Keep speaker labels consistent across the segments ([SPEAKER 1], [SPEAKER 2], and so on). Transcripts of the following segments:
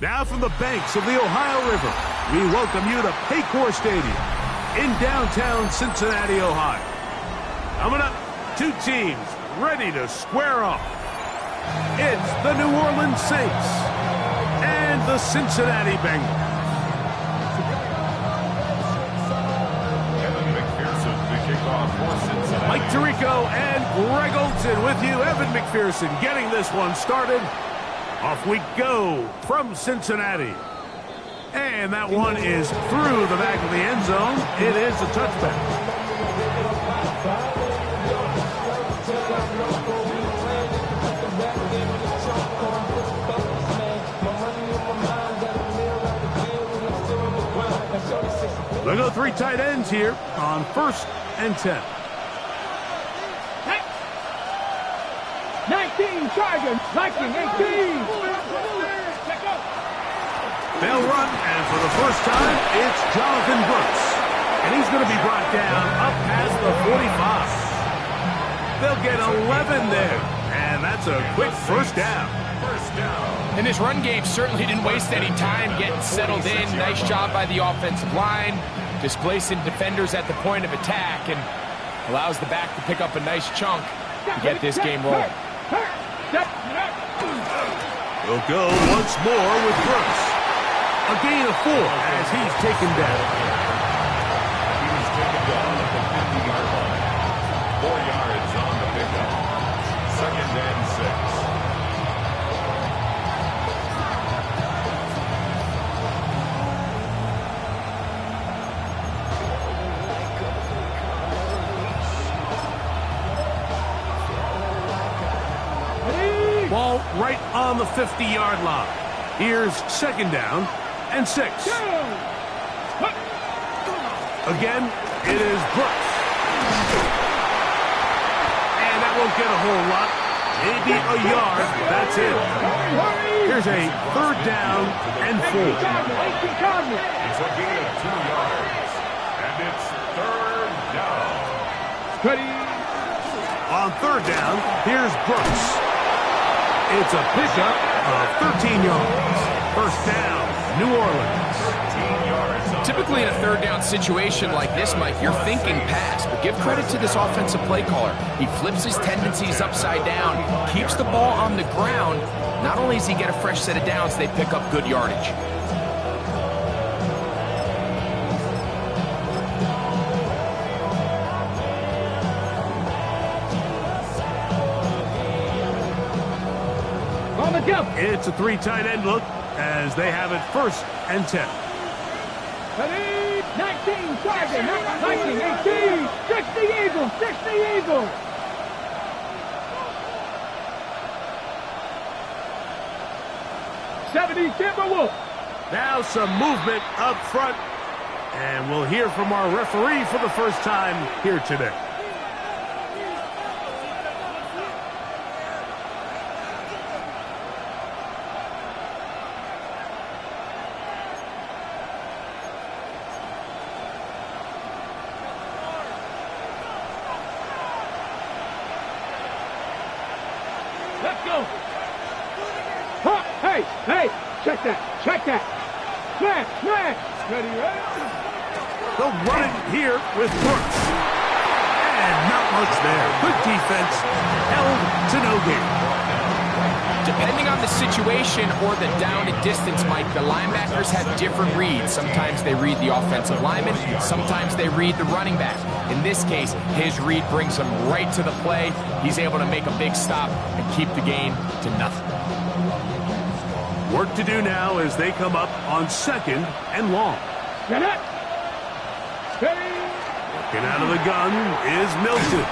[SPEAKER 1] Now from the banks of the Ohio River, we welcome you to Paycor Stadium in downtown Cincinnati, Ohio. Coming up, two teams ready to square off. It's the New Orleans Saints and the Cincinnati Bengals.
[SPEAKER 2] Evan McPherson to kick off for Cincinnati.
[SPEAKER 1] Mike Tirico and Greg Olson with you. Evan McPherson getting this one started. Off we go from Cincinnati. And that one is through the back of the end zone. It is a touchback. They'll go three tight ends here on 1st and 10.
[SPEAKER 3] 19 Chargers, 19, 18.
[SPEAKER 1] They'll run, and for the first time, it's Jonathan Brooks. And he's going to be brought down up past the 45. They'll get 11 there, and that's a quick first down.
[SPEAKER 4] And this run game certainly didn't waste any time getting settled in. Nice job by the offensive line, displacing defenders at the point of attack, and allows the back to pick up a nice chunk to get this game rolling.
[SPEAKER 1] We'll go once more with Brooks. A gain of 4 as he's taken down.
[SPEAKER 2] He's taken down at the 50-yard line. 4 yards on the pickup. 2nd and 6.
[SPEAKER 1] Ball right on the 50-yard line. Here's 2nd down and 6. Again, it is Brooks. And that won't get a whole lot. Maybe a yard. That's it. Here's a 3rd down and 4.
[SPEAKER 2] It's a gain of 2 yards. And it's 3rd down.
[SPEAKER 1] On 3rd down, here's Brooks. It's a pickup of 13 yards. 1st down, New Orleans.
[SPEAKER 2] 13 yards.
[SPEAKER 4] Typically in a 3rd down situation like this, Mike, you're thinking pass, but give credit to this offensive play caller. He flips his tendencies upside down, keeps the ball on the ground. Not only does he get a fresh set of downs, they pick up good yardage.
[SPEAKER 1] It's a 3 tight end look as they have it 1st and 10.
[SPEAKER 3] 19 Chargers, 19, 18. 60 Eagles, 60 Eagles. Timberwolves.
[SPEAKER 1] Now some movement up front, and we'll hear from our referee for the first time here today.
[SPEAKER 3] Let's go. Huh, hey, check that. Smash. Ready, right?
[SPEAKER 1] They'll run it here with Brooks. And not much there. Good defense. Held to no gain.
[SPEAKER 4] Depending on the situation or the down and distance, Mike, the linebackers have different reads. Sometimes they read the offensive lineman, sometimes they read the running back. In this case, his read brings him right to the play. He's able to make a big stop and keep the gain to nothing.
[SPEAKER 1] Work to do now as they come up on 2nd and long.
[SPEAKER 3] Get it. Steady.
[SPEAKER 1] Looking out of the gun is Milton.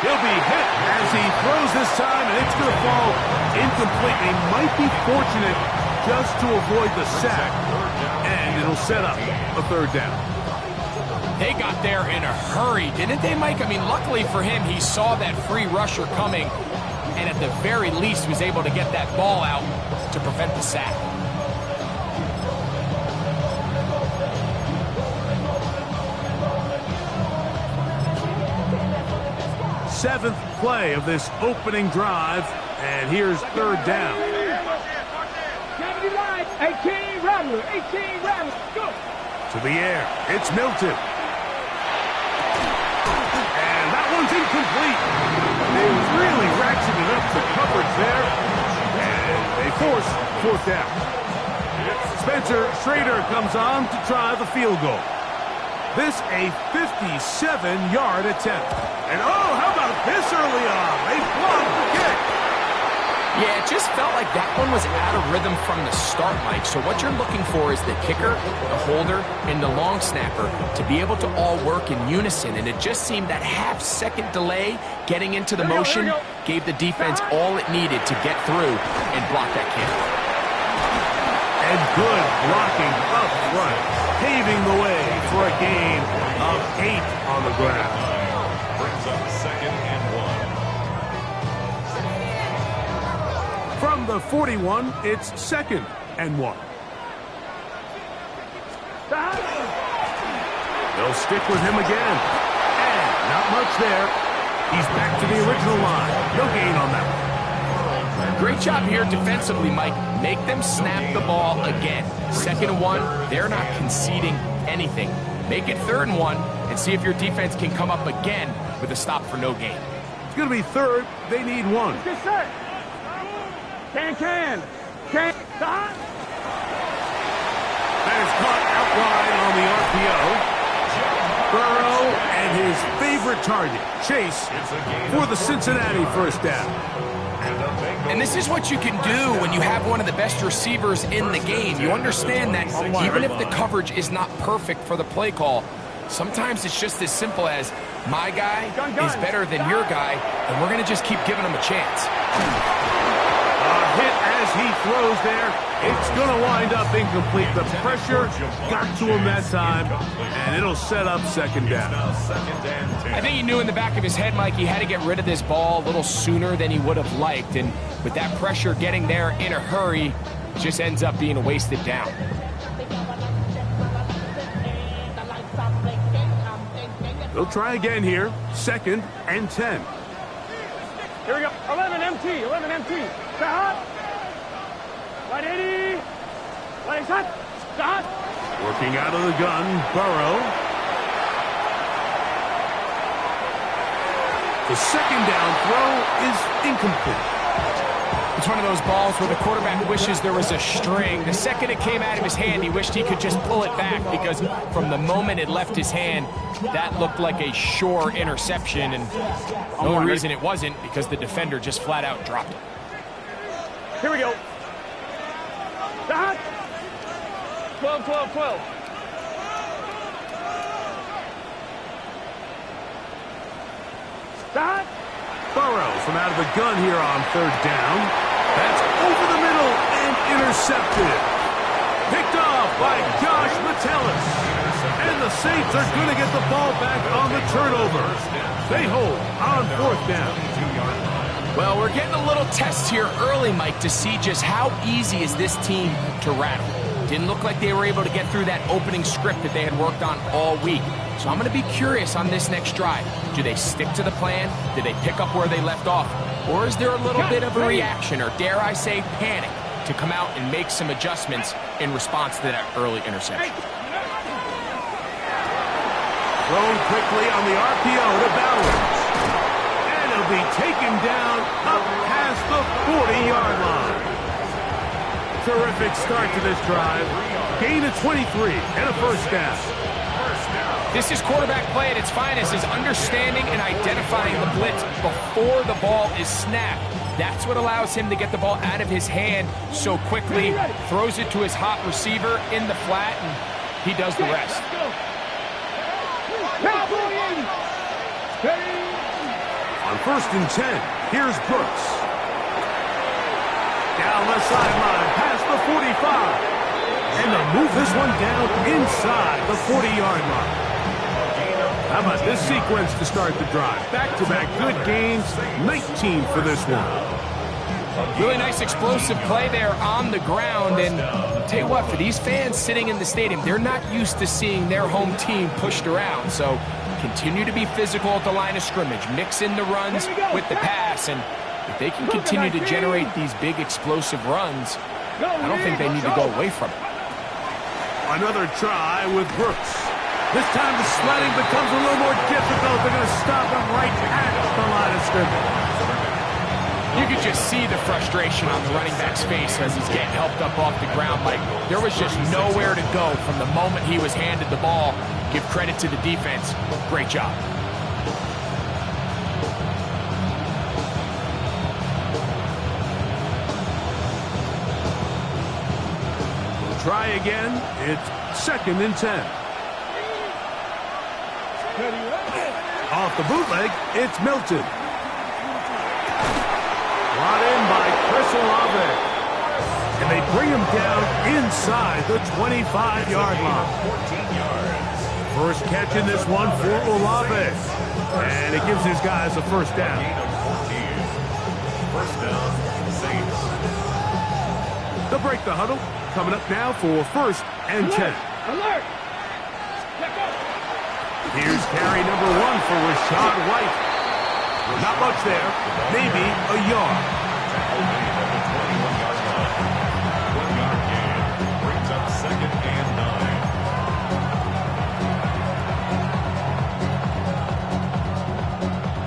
[SPEAKER 1] He'll be hit as he throws this time, and it's going to fall incomplete. He might be fortunate just to avoid the sack, and it'll set up a 3rd down.
[SPEAKER 4] They got there in a hurry, didn't they, Mike? I mean, luckily for him, he saw that free rusher coming, and at the very least was able to get that ball out to prevent the sack.
[SPEAKER 1] Seventh play of this opening drive, and here's 3rd down.
[SPEAKER 3] 18 Rattler, 18 Rattler, go!
[SPEAKER 1] To the air, it's Milton. And that one's incomplete. They really ratcheted up the coverage there, and they force 4th down. Spencer Schrader comes on to try the field goal. This a 57-yard attempt. And oh, how about this early on? They blocked the kick.
[SPEAKER 4] Yeah, it just felt like that one was out of rhythm from the start, Mike. So what you're looking for is the kicker, the holder, and the long snapper to be able to all work in unison. And it just seemed that half-second delay getting into the motion gave the defense all it needed to get through and block that kick.
[SPEAKER 1] And good blocking up front, paving the way for a gain of 8 on the ground.
[SPEAKER 2] Brings up 2nd and 1.
[SPEAKER 1] From the 41, it's 2nd and 1. They'll stick with him again. And not much there. He's back to the original line. No gain on that one.
[SPEAKER 4] Great job here defensively, Mike. Make them snap the ball again. 2nd and 1, they're not conceding anything. Make it 3rd and 1 and see if your defense can come up again with a stop for no gain.
[SPEAKER 1] It's going to be 3rd. They need 1.
[SPEAKER 3] Get set. Can. Stop.
[SPEAKER 1] That is caught out wide on the RPO. Burrow and his favorite target, Chase, for the Cincinnati 1st down.
[SPEAKER 4] And this is what you can do when you have one of the best receivers in the game. You understand that even if the coverage is not perfect for the play call, sometimes it's just as simple as my guy is better than your guy, and we're going to just keep giving him a chance.
[SPEAKER 1] A hit as he throws there. It's going to wind up incomplete. The pressure got to him that time, and it'll set up 2nd down.
[SPEAKER 4] I think he knew in the back of his head, Mike, he had to get rid of this ball a little sooner than he would have liked. And with that pressure getting there in a hurry, it just ends up being a wasted down.
[SPEAKER 1] They'll try again here. 2nd and 10.
[SPEAKER 3] Here we go. 11 MT. Stop. 180. 180 shot. Stop.
[SPEAKER 1] Working out of the gun, Burrow. The 2nd down throw is incomplete.
[SPEAKER 4] It's one of those balls where the quarterback wishes there was a string. The second it came out of his hand, he wished he could just pull it back because from the moment it left his hand, that looked like a sure interception. And the only reason it wasn't because the defender just flat out dropped it.
[SPEAKER 3] Here we go. Stop. 12. Stop.
[SPEAKER 1] Burrow from out of the gun here on 3rd down. That's over the middle and intercepted. Picked off by Josh Metellus. And the Saints are going to get the ball back on the turnover. They hold on 4th down.
[SPEAKER 4] Well, we're getting a little test here early, Mike, to see just how easy is this team to rattle. Didn't look like they were able to get through that opening script that they had worked on all week. So I'm going to be curious on this next drive. Do they stick to the plan? Do they pick up where they left off? Or is there a little bit of a reaction, or dare I say panic, to come out and make some adjustments in response to that early interception?
[SPEAKER 1] Thrown quickly on the RPO to Bowers. And he'll be taken down up past the 40-yard line. Terrific start to this drive. Gain of 23 and a first down.
[SPEAKER 4] This is quarterback play at its finest, is understanding and identifying the blitz before the ball is snapped. That's what allows him to get the ball out of his hand so quickly, throws it to his hot receiver in the flat, and he does the rest.
[SPEAKER 1] On 1st and 10, here's Brooks. Down the sideline, past the 45. And they'll move this one down inside the 40-yard line. How about this sequence to start the drive? Back-to-back good gains, 19 for this one.
[SPEAKER 4] Really nice explosive play there on the ground. And I'll tell you what, for these fans sitting in the stadium, they're not used to seeing their home team pushed around. So continue to be physical at the line of scrimmage. Mix in the runs with the pass. And if they can continue to generate these big explosive runs, I don't think they need to go away from it.
[SPEAKER 1] Another try with Brooks. This time the sledding becomes a little more difficult. They're going to stop him right at the line of scrimmage.
[SPEAKER 4] You could just see the frustration on the running back's face as he's getting helped up off the ground. Like there was just nowhere to go from the moment he was handed the ball. Give credit to the defense. Great job.
[SPEAKER 1] Try again. It's 2nd and 10. Off the bootleg, it's Milton. Brought in by Chris Olave. And they bring him down inside the 25-yard line.
[SPEAKER 2] 14 yards.
[SPEAKER 1] First catch in this one for Olave. And it gives his guys a first down.
[SPEAKER 2] Gain of 14. First down, Saints.
[SPEAKER 1] They'll break the huddle. Coming up now for 1st and 10.
[SPEAKER 3] Alert! Check up!
[SPEAKER 1] Here's carry number 1 for Rashad White. Not much there. Maybe a yard.
[SPEAKER 2] Tackle made at the 21-yard line. 1-yard gain. Brings up 2nd and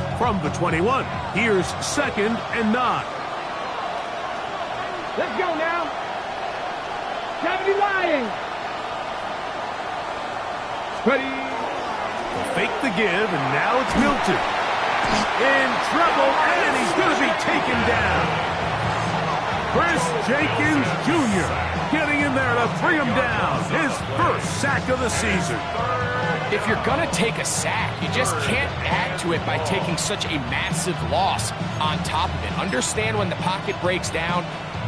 [SPEAKER 2] 9.
[SPEAKER 1] From the 21, here's 2nd and 9.
[SPEAKER 3] Let's go now! 70 lying! Ready!
[SPEAKER 1] Fake the give, and now it's Milton. In trouble, and he's going to be taken down. Chris Jenkins Jr. getting in there to bring him down. His first sack of the season.
[SPEAKER 4] If you're going to take a sack, you just can't add to it by taking such a massive loss on top of it. Understand when the pocket breaks down,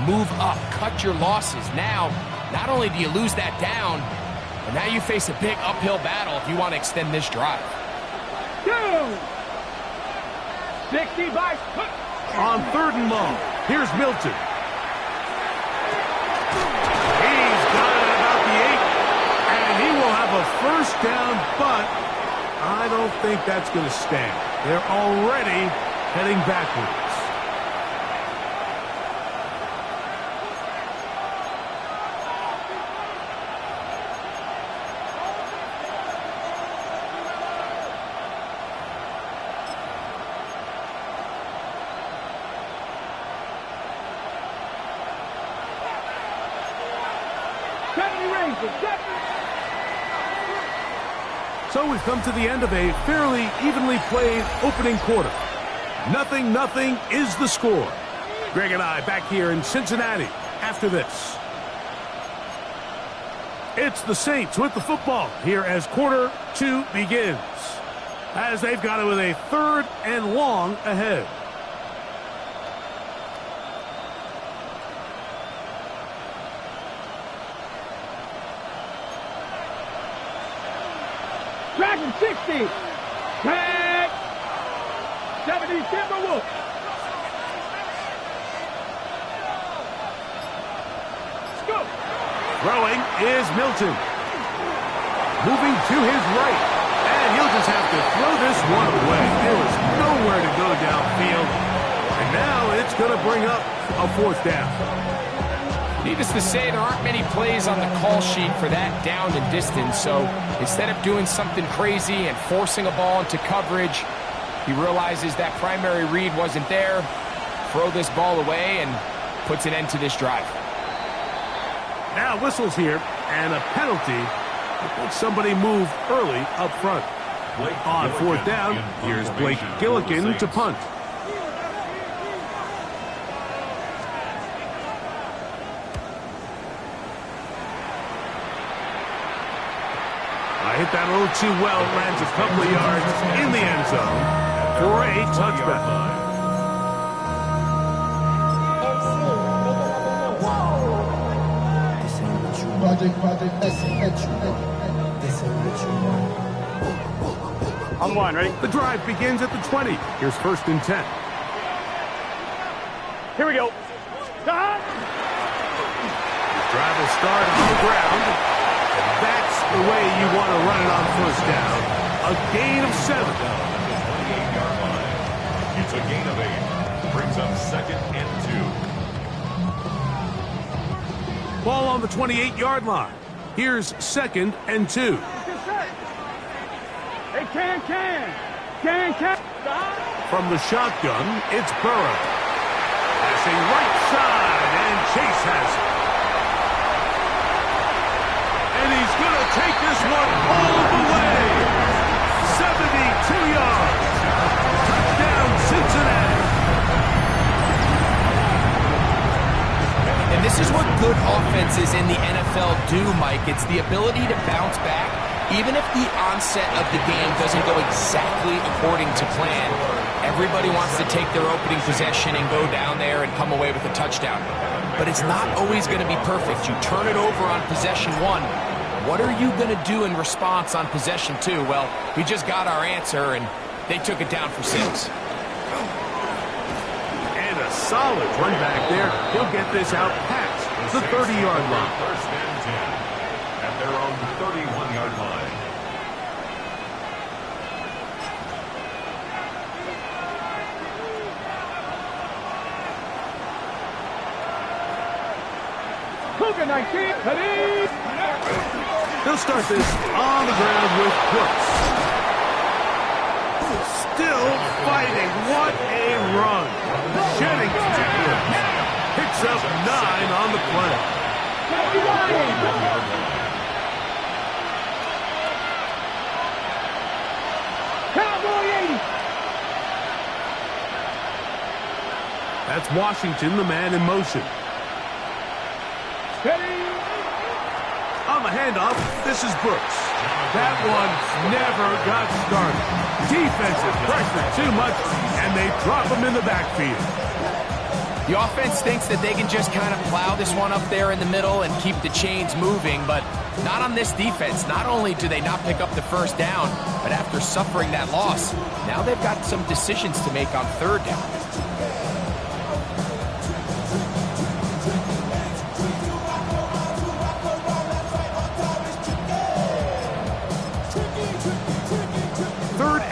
[SPEAKER 4] move up, cut your losses. Now, not only do you lose that down, but now you face a big uphill battle if you want to extend this drive.
[SPEAKER 3] 60 by...
[SPEAKER 1] On 3rd and long, here's Milton. He's got it about the 8, and he will have a first down, but I don't think that's going to stand. They're already heading backwards. So we've come to the end of a fairly evenly played opening quarter. 0-0 is the score. Greg and I back here in Cincinnati after this. It's the Saints with the football here as quarter 2 begins. As they've got it with a 3rd and long ahead.
[SPEAKER 3] Dragon 60. Tag. 70 Timberwolves. Let's go.
[SPEAKER 1] Throwing is Milton. Moving to his right. And he'll just have to throw this one away. There was nowhere to go downfield. And now it's going to bring up a 4th down.
[SPEAKER 4] Needless to say, there aren't many plays on the call sheet for that down and distance, so instead of doing something crazy and forcing a ball into coverage, he realizes that primary read wasn't there, throw this ball away and puts an end to this drive.
[SPEAKER 1] Now whistles here, and a penalty. I think somebody moved early up front. On fourth down, here's Blake Gillikin to punt. Hit that a little too well, lands a couple of yards in the end zone for a touchback.
[SPEAKER 3] On the line, ready?
[SPEAKER 1] The drive begins at the 20. Here's 1st and 10.
[SPEAKER 3] Here we go.
[SPEAKER 1] The drive will start on the ground. That's the way you want to run it on 1st down. A gain of 7.
[SPEAKER 2] It's a gain of 8. Brings up 2nd and 2.
[SPEAKER 1] Ball on the 28-yard line. Here's 2nd and 2.
[SPEAKER 3] Hey, can.
[SPEAKER 1] From the shotgun, it's Burrow. Passing right side, and Chase has it. And he's going to take this one all the way. 72 yards. Touchdown, Cincinnati.
[SPEAKER 4] And this is what good offenses in the NFL do, Mike. It's the ability to bounce back, even if the onset of the game doesn't go exactly according to plan. Everybody wants to take their opening possession and go down there and come away with a touchdown. But it's not always going to be perfect. You turn it over on possession 1. What are you going to do in response on possession 2? Well, we just got our answer, and they took it down for 6.
[SPEAKER 1] And a solid run back there. He'll get this out past the 30-yard line.
[SPEAKER 2] 1st and 10 at their own 31-yard line.
[SPEAKER 3] Cougar 19, ready?
[SPEAKER 1] He'll start this on the ground with Brooks. Still fighting. What a run. Shedding tackles. Picks up 9 on the play.
[SPEAKER 3] Cowboy 80.
[SPEAKER 1] That's Washington, the man in motion.
[SPEAKER 3] Ready?
[SPEAKER 1] On the handoff, this is Brooks. That one never got started. Defensive pressure too much, and they drop him in the backfield.
[SPEAKER 4] The offense thinks that they can just kind of plow this one up there in the middle and keep the chains moving, but not on this defense. Not only do they not pick up the 1st down, but after suffering that loss, now they've got some decisions to make on 3rd down.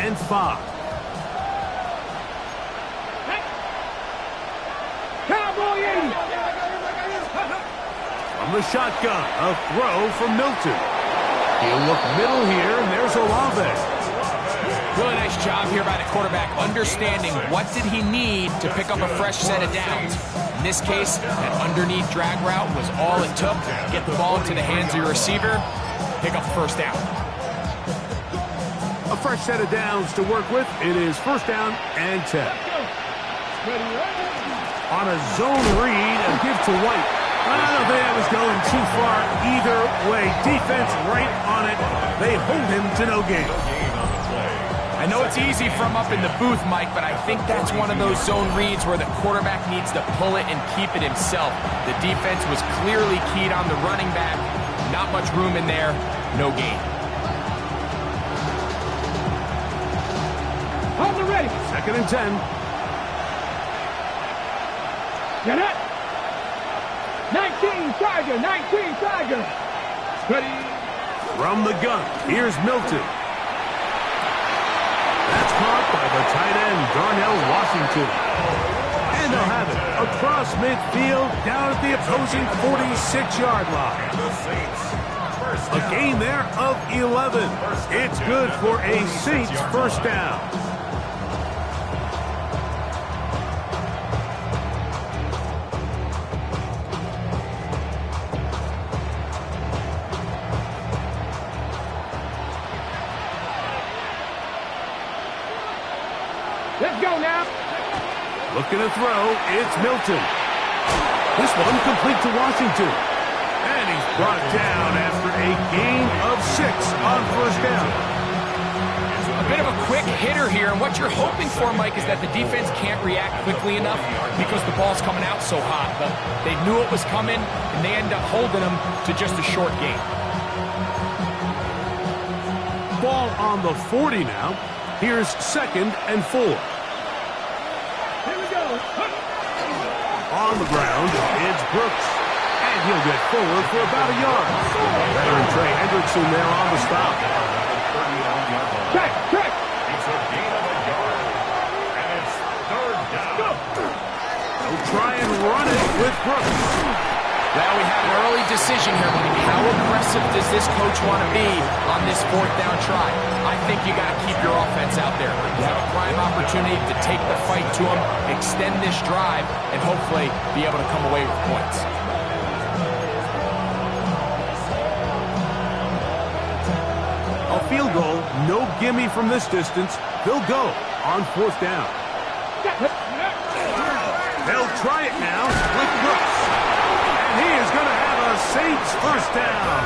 [SPEAKER 1] And 5.
[SPEAKER 3] Cowboy 80.
[SPEAKER 1] From the shotgun, a throw from Milton. He'll look middle here, and there's Olave.
[SPEAKER 4] Really nice job here by the quarterback, understanding what did he need to pick up a fresh set of downs. In this case, that underneath drag route was all it took. Get the ball into the hands of your receiver, pick up the 1st down.
[SPEAKER 1] A fresh set of downs to work with. It is 1st down and 10. On a zone read, a give to White. I don't think that was going too far either way. Defense right on it. They hold him to no gain.
[SPEAKER 4] I know it's easy from up in the booth, Mike, but I think that's one of those zone reads where the quarterback needs to pull it and keep it himself. The defense was clearly keyed on the running back. Not much room in there. No gain.
[SPEAKER 3] Hold it ready.
[SPEAKER 1] 2nd and 10.
[SPEAKER 3] Get it. 19 Tiger. Ready.
[SPEAKER 1] From the gun, here's Milton. That's caught by the tight end, Darnell Washington. And they'll have it across midfield down at the opposing 46-yard line. A gain there of 11. It's good for a Saints 1st down. Looking to throw, it's Milton. This one complete to Washington. And he's brought down after a gain of 6 on first down.
[SPEAKER 4] A bit of a quick hitter here, and what you're hoping for, Mike, is that the defense can't react quickly enough because the ball's coming out so hot. But they knew it was coming, and they end up holding them to just a short gain.
[SPEAKER 1] Ball on the 40 now. Here's 2nd and 4.
[SPEAKER 3] Here we go.
[SPEAKER 1] On the ground, it's Brooks. And he'll get forward for about a yard. Veteran Trey Hendrickson there on the stop.
[SPEAKER 3] Check.
[SPEAKER 2] It's a gain of a yard. And it's 3rd down.
[SPEAKER 1] They'll try and run it with Brooks.
[SPEAKER 4] Well, we have an early decision here, Mike. How aggressive does this coach want to be on this 4th down try? I think you got to keep your offense out there. You have a prime opportunity to take the fight to them, extend this drive, and hopefully be able to come away with points.
[SPEAKER 1] A field goal, no gimme from this distance. They'll go on 4th down. They'll try it now with Brooks. And he is going to have a Saints first down.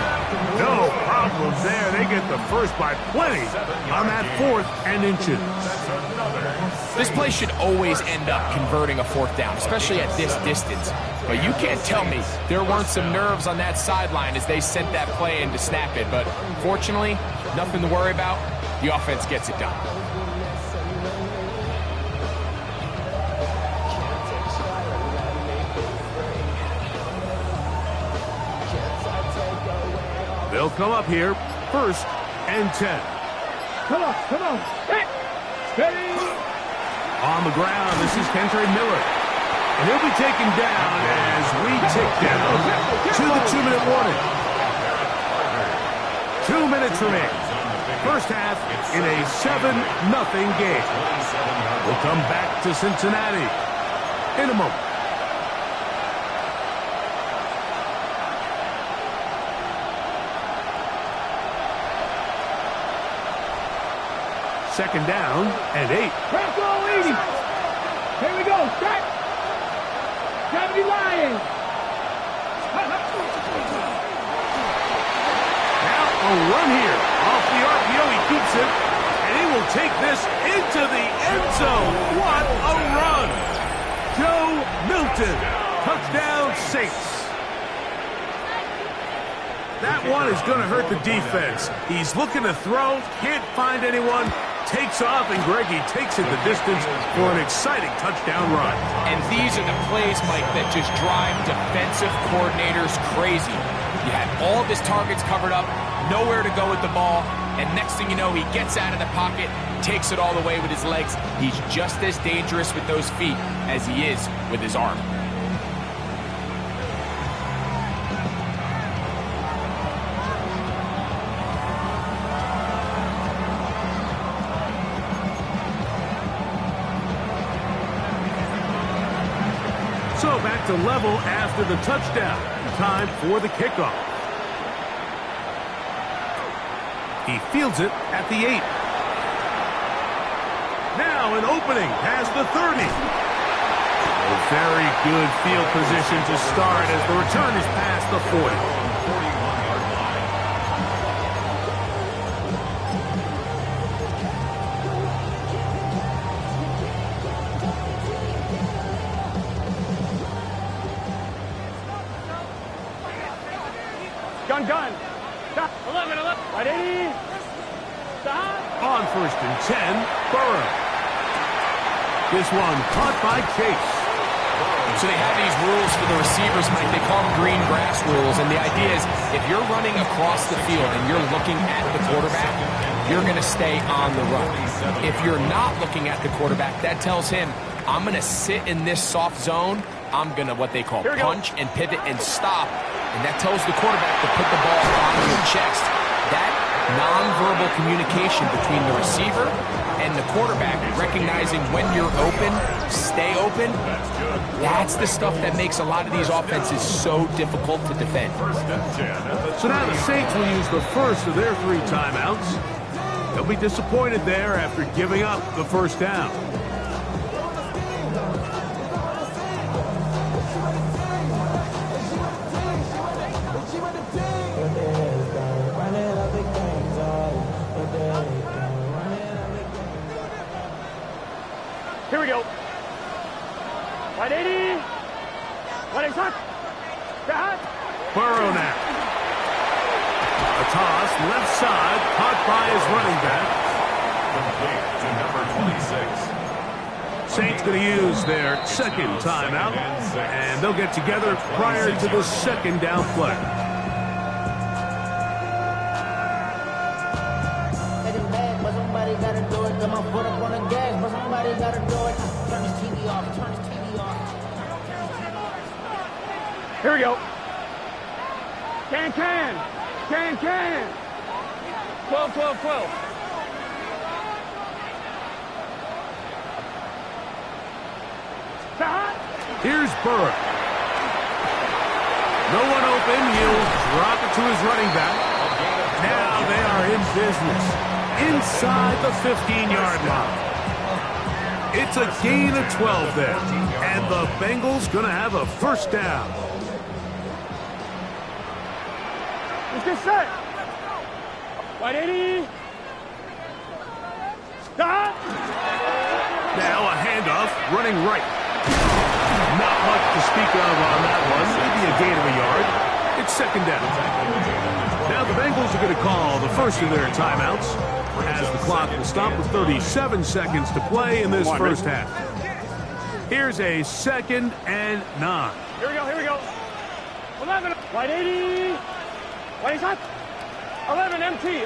[SPEAKER 1] No problem there. They get the first by plenty on that 4th and inches.
[SPEAKER 4] This play should always end up converting a 4th down, especially at this distance. But you can't tell me there weren't some nerves on that sideline as they sent that play in to snap it. But fortunately, nothing to worry about. The offense gets it done.
[SPEAKER 1] They'll come up here, 1st and 10.
[SPEAKER 3] Come on. Steady.
[SPEAKER 1] On the ground, this is Kentre Miller. And he'll be taken down as we tick down to the 2-minute warning. 2 minutes remain. First half in a 7-0 game. We'll come back to Cincinnati in a moment. Second down and 8.
[SPEAKER 3] Press all 80. Here we go. Start. Gravity Lion.
[SPEAKER 1] Now a run here. Off the RPO, he keeps it. And he will take this into the end zone. What a run. Joe Milton. Touchdown Saints. That one is going to hurt the defense. He's looking to throw, can't find anyone, takes off, and Greggy takes it the distance for an exciting touchdown run.
[SPEAKER 4] And these are the plays, Mike, that just drive defensive coordinators crazy. You had all of his targets covered up, nowhere to go with the ball, and next thing you know, he gets out of the pocket, takes it all the way with his legs. He's just as dangerous with those feet as he is with his arm.
[SPEAKER 1] So back to level after the touchdown. Time for the kickoff. He fields it at the 8. Now an opening past the 30. A very good field position to start as the return is past the 40.
[SPEAKER 3] Gun. Stop. 11. Ready. Stop.
[SPEAKER 1] On 1st and 10, Burrow. This one caught by Chase.
[SPEAKER 4] So they have these rules for the receivers, Mike. They call them green grass rules. And the idea is if you're running across the field and you're looking at the quarterback, you're going to stay on the run. If you're not looking at the quarterback, that tells him, I'm going to sit in this soft zone. I'm going to what they call punch and pivot and stop. And that tells the quarterback to put the ball on your chest. That nonverbal communication between the receiver and the quarterback, recognizing when you're open, stay open, that's the stuff that makes a lot of these offenses so difficult to defend.
[SPEAKER 1] So now the Saints will use the first of their 3 timeouts. They'll be disappointed there after giving up the first down. toss, left side, caught by his running back.
[SPEAKER 2] Complete to number 26.
[SPEAKER 1] Saints going to use their second timeout, and they'll get together prior to the second down play.
[SPEAKER 5] But somebody gotta do it. Got my foot up on the gas, but somebody gotta do it. Turn this TV off. Turn this TV off.
[SPEAKER 3] Here we go. Can. 12. Stop.
[SPEAKER 1] Here's Burrow. No one open. He'll drop it to his running back. Now they are in business inside the 15-yard line. It's a gain of 12 there, and the Bengals going to have a first down.
[SPEAKER 3] Let's get set. 180. Stop.
[SPEAKER 1] Now a handoff, running right. Not much to speak of on that one. Maybe a gain of a yard. It's second down. Now the Bengals are going to call the first of their timeouts as the clock will stop with 37 seconds to play in this first half. Here's a 2nd and 9.
[SPEAKER 3] Here we go. 11. 180. What is that? 11 MT.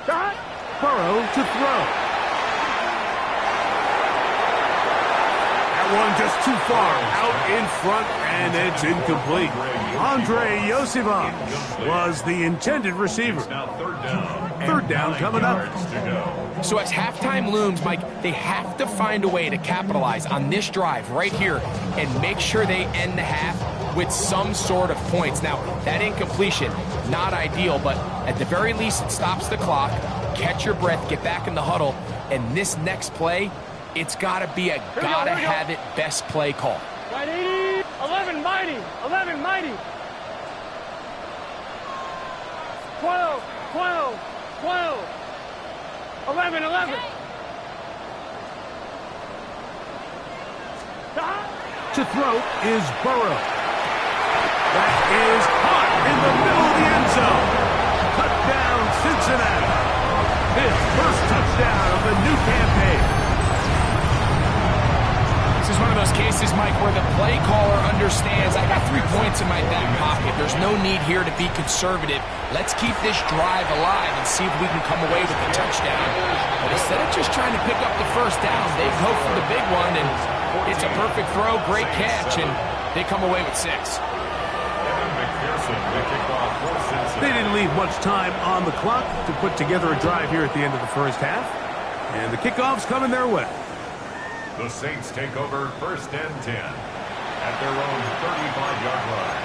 [SPEAKER 3] Stop.
[SPEAKER 1] Burrow to throw. That one just too far out in front, and it's incomplete. Andre Yosivach was the intended receiver. Third down coming up.
[SPEAKER 4] So as halftime looms, Mike, they have to find a way to capitalize on this drive right here and make sure they end the half with some sort of points. Now, that incompletion, not ideal, but at the very least, it stops the clock. Catch your breath, get back in the huddle, and this next play, it's got to be a gotta-have-it best play call.
[SPEAKER 3] 180. 11 mighty. 12. 11. Stop.
[SPEAKER 1] To throw is Burrow. That is caught in the middle of the end zone. Touchdown, Cincinnati. His first touchdown of the new campaign.
[SPEAKER 4] This is one of those cases, Mike, where the play caller understands I got 3 points in my back pocket. There's no need here to be conservative. Let's keep this drive alive and see if we can come away with a touchdown. But instead of just trying to pick up the first down, they hope for the big one, and it's a perfect throw, great catch, and they come away with 6.
[SPEAKER 1] They didn't leave much time on the clock to put together a drive here at the end of the first half. And the kickoff's coming their way.
[SPEAKER 2] The Saints take over 1st and 10 at their own 35-yard line.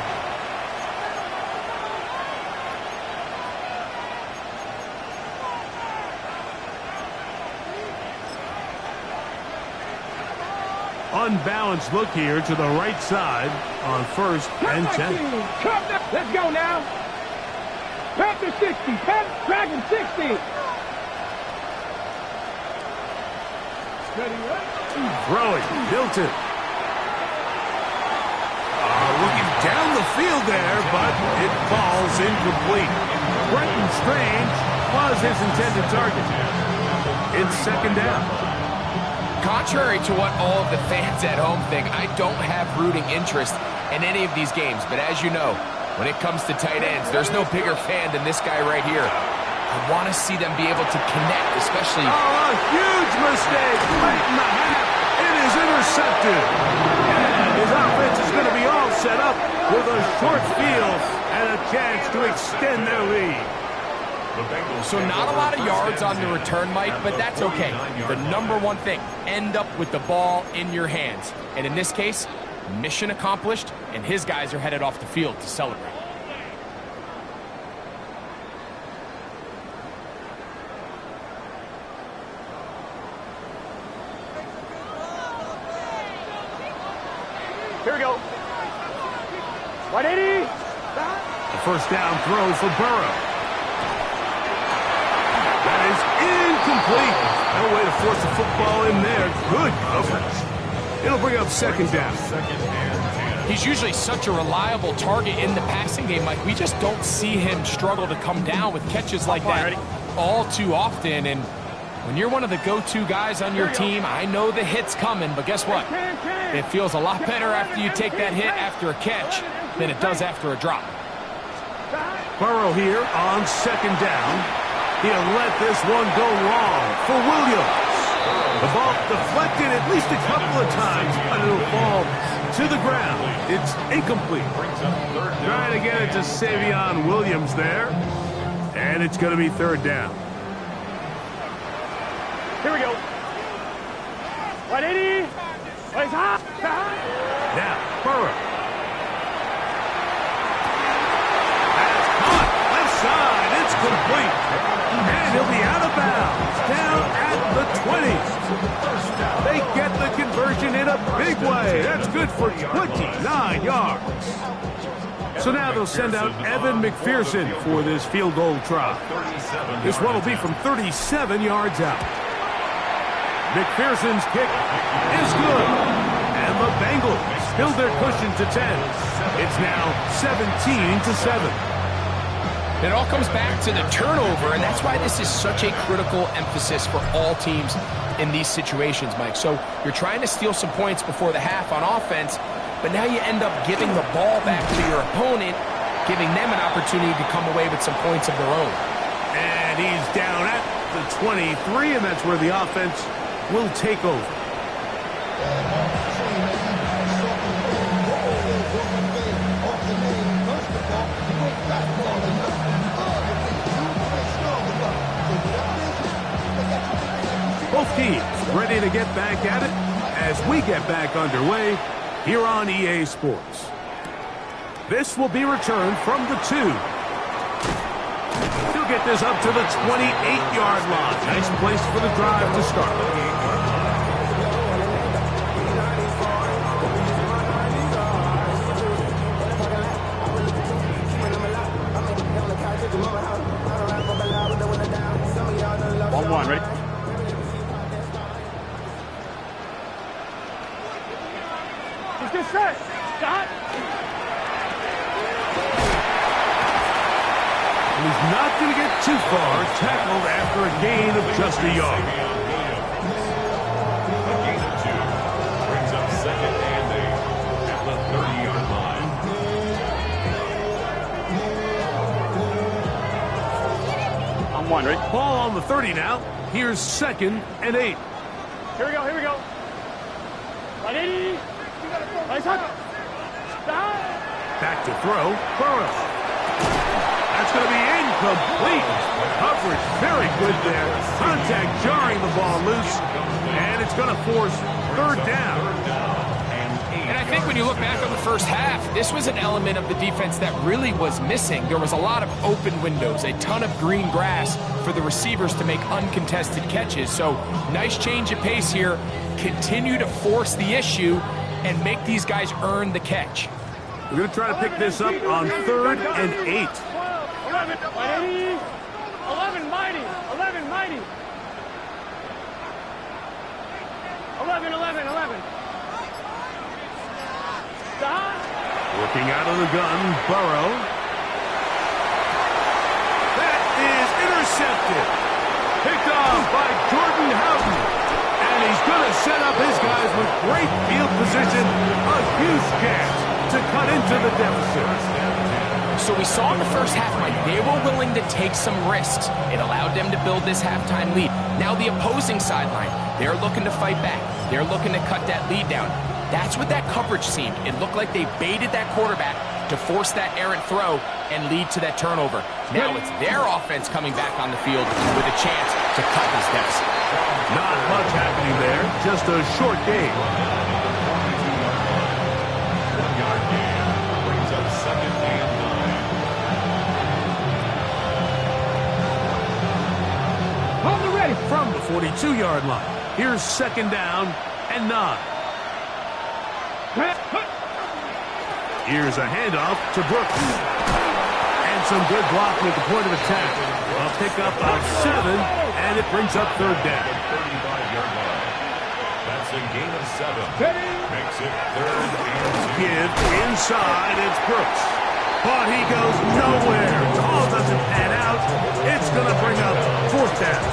[SPEAKER 1] Unbalanced look here to the right side on 1st and 10.
[SPEAKER 3] Let's go now. Panther 60. Dragon 60.
[SPEAKER 1] Throwing, Hilton. Looking down the field there, but it falls incomplete. Brenton Strange was his intended target. It's second down.
[SPEAKER 4] Contrary to what all of the fans at home think, I don't have rooting interest in any of these games. But as you know, when it comes to tight ends, there's no bigger fan than this guy right here. I want to see them be able to connect, especially...
[SPEAKER 1] Oh, a huge mistake late in the half. It is intercepted. And his offense is going to be all set up with a short field and a chance to extend their lead.
[SPEAKER 4] So not a lot of yards on the return, Mike, but that's okay. The number one thing, end up with the ball in your hands. And in this case, mission accomplished, and his guys are headed off the field to celebrate.
[SPEAKER 3] Here we go. 180.
[SPEAKER 1] A first down throw for Burrow. That is incomplete. No way to force the football in there. Good coverage. It'll bring up second down.
[SPEAKER 2] 2nd and 10.
[SPEAKER 4] He's usually such a reliable target in the passing game, Mike. We just don't see him struggle to come down with catches like that all too often. And when you're one of the go-to guys on your team, I know the hit's coming, but guess what? It feels a lot better after you take that hit after a catch than it does after a drop.
[SPEAKER 1] Burrow here on second down. He'll let this one go long for Williams. The ball deflected at least a couple of times, but it'll fall to the ground. It's incomplete. Trying to get it to Savion Williams there. And it's going to be third down.
[SPEAKER 3] Here we go. 180.
[SPEAKER 1] Now, Burrow. That's caught. Left side. It's complete. And he'll be out of bounds. Down at the 20. They get the conversion in a big way. That's good for 29 yards. So now they'll send out Evan McPherson for this field goal try. This one will be from 37 yards out. McPherson's kick is good. And the Bengals build their cushion to 10. It's now 17-7.
[SPEAKER 4] It all comes back to the turnover, and that's why this is such a critical emphasis for all teams in these situations, Mike. So you're trying to steal some points before the half on offense, but now you end up giving the ball back to your opponent, giving them an opportunity to come away with some points of their own.
[SPEAKER 1] And he's down at the 23, and that's where the offense will take over. Both teams ready to get back at it as we get back underway here on EA Sports. This will be returned from the 2. He'll get this up to the 28-yard line. Nice place for the drive to start.
[SPEAKER 3] One, ready? Let's get set. Stop.
[SPEAKER 1] And he's not going to get too far. Tackled after a gain of just a yard.
[SPEAKER 2] A gain of 2 brings up second and 8 at the 30-yard line.
[SPEAKER 3] On one, ready?
[SPEAKER 1] Ball on the 30 now. Here's second and 8.
[SPEAKER 3] Here we go, here we go. 180.
[SPEAKER 1] Back to throw. Burrow. That's going to be incomplete. Coverage very good there. Contact jarring the ball loose. And it's going to force third down.
[SPEAKER 4] And I think when you look back on the first half, this was an element of the defense that really was missing. There was a lot of open windows, a ton of green grass for the receivers to make uncontested catches. So nice change of pace here. Continue to force the issue and make these guys earn the catch.
[SPEAKER 1] We're going to try to pick this up on third and 8.
[SPEAKER 3] 11, 180. 11, mighty. 11, mighty. 11, 11, 11. Stop.
[SPEAKER 1] Working out of the gun, Burrow. That is intercepted. Picked off by Jordan Houghton. And he's going to set up his guys with great field position. A huge chance to cut into the deficit.
[SPEAKER 4] So we saw in the first half, Mike, they were willing to take some risks. It allowed them to build this halftime lead. Now the opposing sideline, they're looking to fight back. They're looking to cut that lead down. That's what that coverage seemed. It looked like they baited that quarterback to force that errant throw and lead to that turnover. Now it's their offense coming back on the field with a chance to cut this deficit.
[SPEAKER 1] Not much happening there, just a short game.
[SPEAKER 2] 1-yard gain brings up second and 9.
[SPEAKER 3] Hold it ready.
[SPEAKER 1] From the 42-yard line, here's second down and 9. Here's a handoff to Brooks. And some good blocking at the point of attack. A pickup of 7, and it brings up third down.
[SPEAKER 2] 35-yard line. That's a gain of 7.
[SPEAKER 3] Ready?
[SPEAKER 2] Makes it 3rd and 2.
[SPEAKER 1] Give inside, it's Brooks. But he goes nowhere. Call doesn't pan out. It's going to bring up 4th down.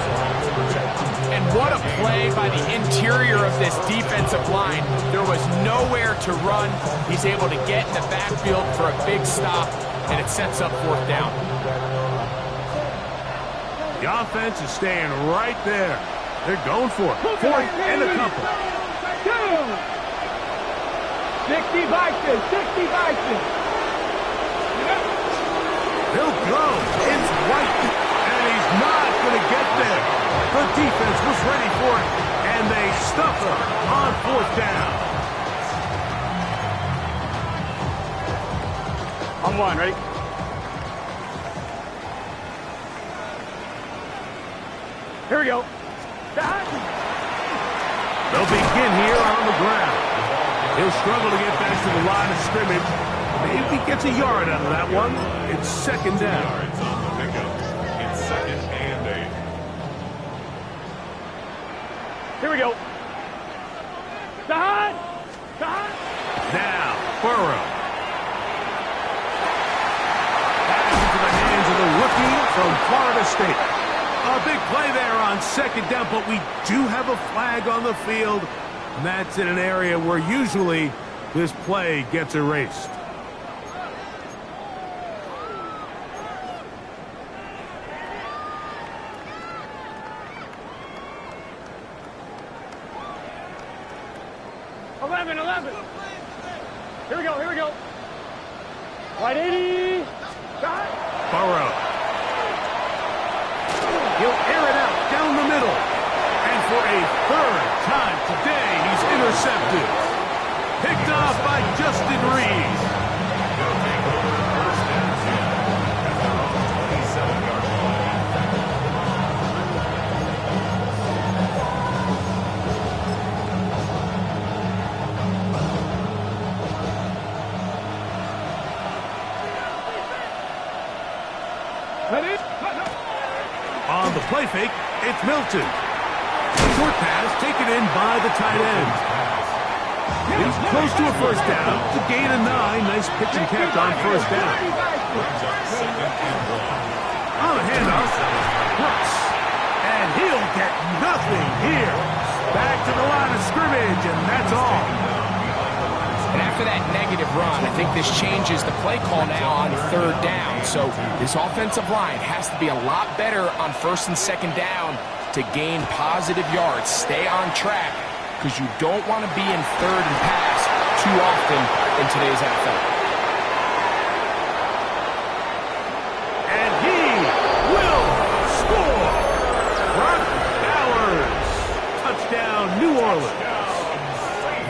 [SPEAKER 4] And what a play by the interior of this defensive line. There was nowhere to run. He's able to get in the backfield for a big stop, and it sets up 4th down.
[SPEAKER 1] The offense is staying right there. They're going for it. 4th and a couple.
[SPEAKER 3] 60 Vikings, 60 Vikings.
[SPEAKER 1] He'll go. It's White. And he's not going to get there. The defense was ready for it. And they stuff him on 4th down.
[SPEAKER 3] On 1, ready? Here we go.
[SPEAKER 1] They'll begin here on the ground. He'll struggle to get back to the line of scrimmage. Maybe he gets a yard out of that one. It's 2nd down.
[SPEAKER 2] Yards on the pickup. It's 2nd and 8.
[SPEAKER 3] Here we go. Side.
[SPEAKER 1] Now, Burrow. Pass into the hands of the rookie from Florida State. A big play there on 2nd down, but we do have a flag on the field. And that's in an area where usually this play gets erased.
[SPEAKER 3] Here we go. Right 80.
[SPEAKER 1] Burrow. He'll air it out down the middle. And for a 3rd time today, he's intercepted. Picked off by Justin Reed.
[SPEAKER 2] They'll take over 1st and 10 at their own 27-yard line.
[SPEAKER 3] Ready?
[SPEAKER 1] On the play fake, it's Milton. Short pass taken in by the tight end. He's close to a 1st down. To gain a 9. Nice pitch and catch on 1st down.
[SPEAKER 2] Brings up 2nd and 1.
[SPEAKER 1] On the handoff, Brooks. And he'll get nothing here. Back to the line of scrimmage, and that's all.
[SPEAKER 4] And after that negative run, I think this changes the play call now on 3rd down. So this offensive line has to be a lot better on 1st and 2nd down to gain positive yards. Stay on track, because you don't want to be in 3rd and pass too often in today's NFL.
[SPEAKER 1] And he will score. Brock Bowers. Touchdown, New Orleans.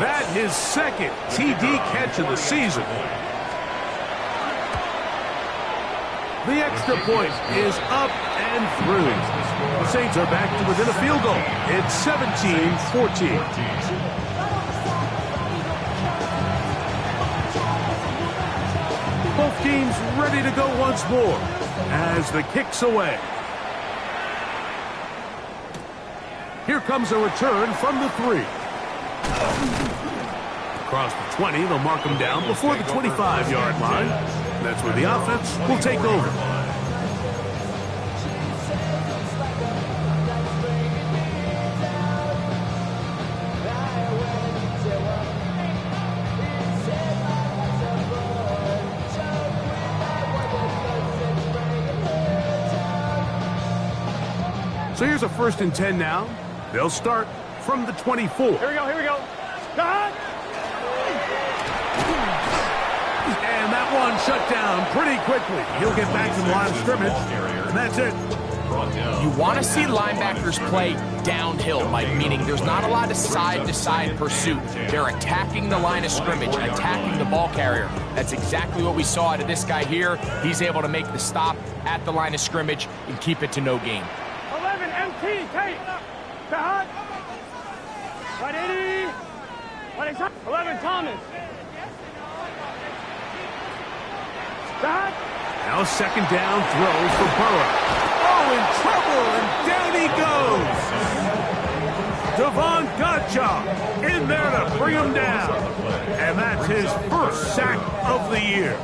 [SPEAKER 1] That his 2nd TD catch of the season. The extra point is up and through. The Saints are back to within a field goal. It's 17-14. Both teams ready to go once more as the kick's away. Here comes a return from the 3. Across the 20, they'll mark him down before the 25-yard line. That's where the offense will take over. So here's a 1st and 10 now. They'll start from the 24.
[SPEAKER 3] Here we go. Cut.
[SPEAKER 1] And that one shut down pretty quickly. He'll get back to the line of scrimmage, and that's it.
[SPEAKER 4] You want to see linebackers play downhill, Mike, meaning there's not a lot of side-to-side pursuit. They're attacking the line of scrimmage, attacking the ball carrier. That's exactly what we saw out of this guy here. He's able to make the stop at the line of scrimmage and keep it to no gain.
[SPEAKER 3] 11 MT, Tate. Cut. Right 80. 11 Thomas. Cut.
[SPEAKER 1] Now 2nd down throw for Burrow. Oh, in trouble, and down he goes. Devon got job. In there to bring him down. And that's his first sack of the year.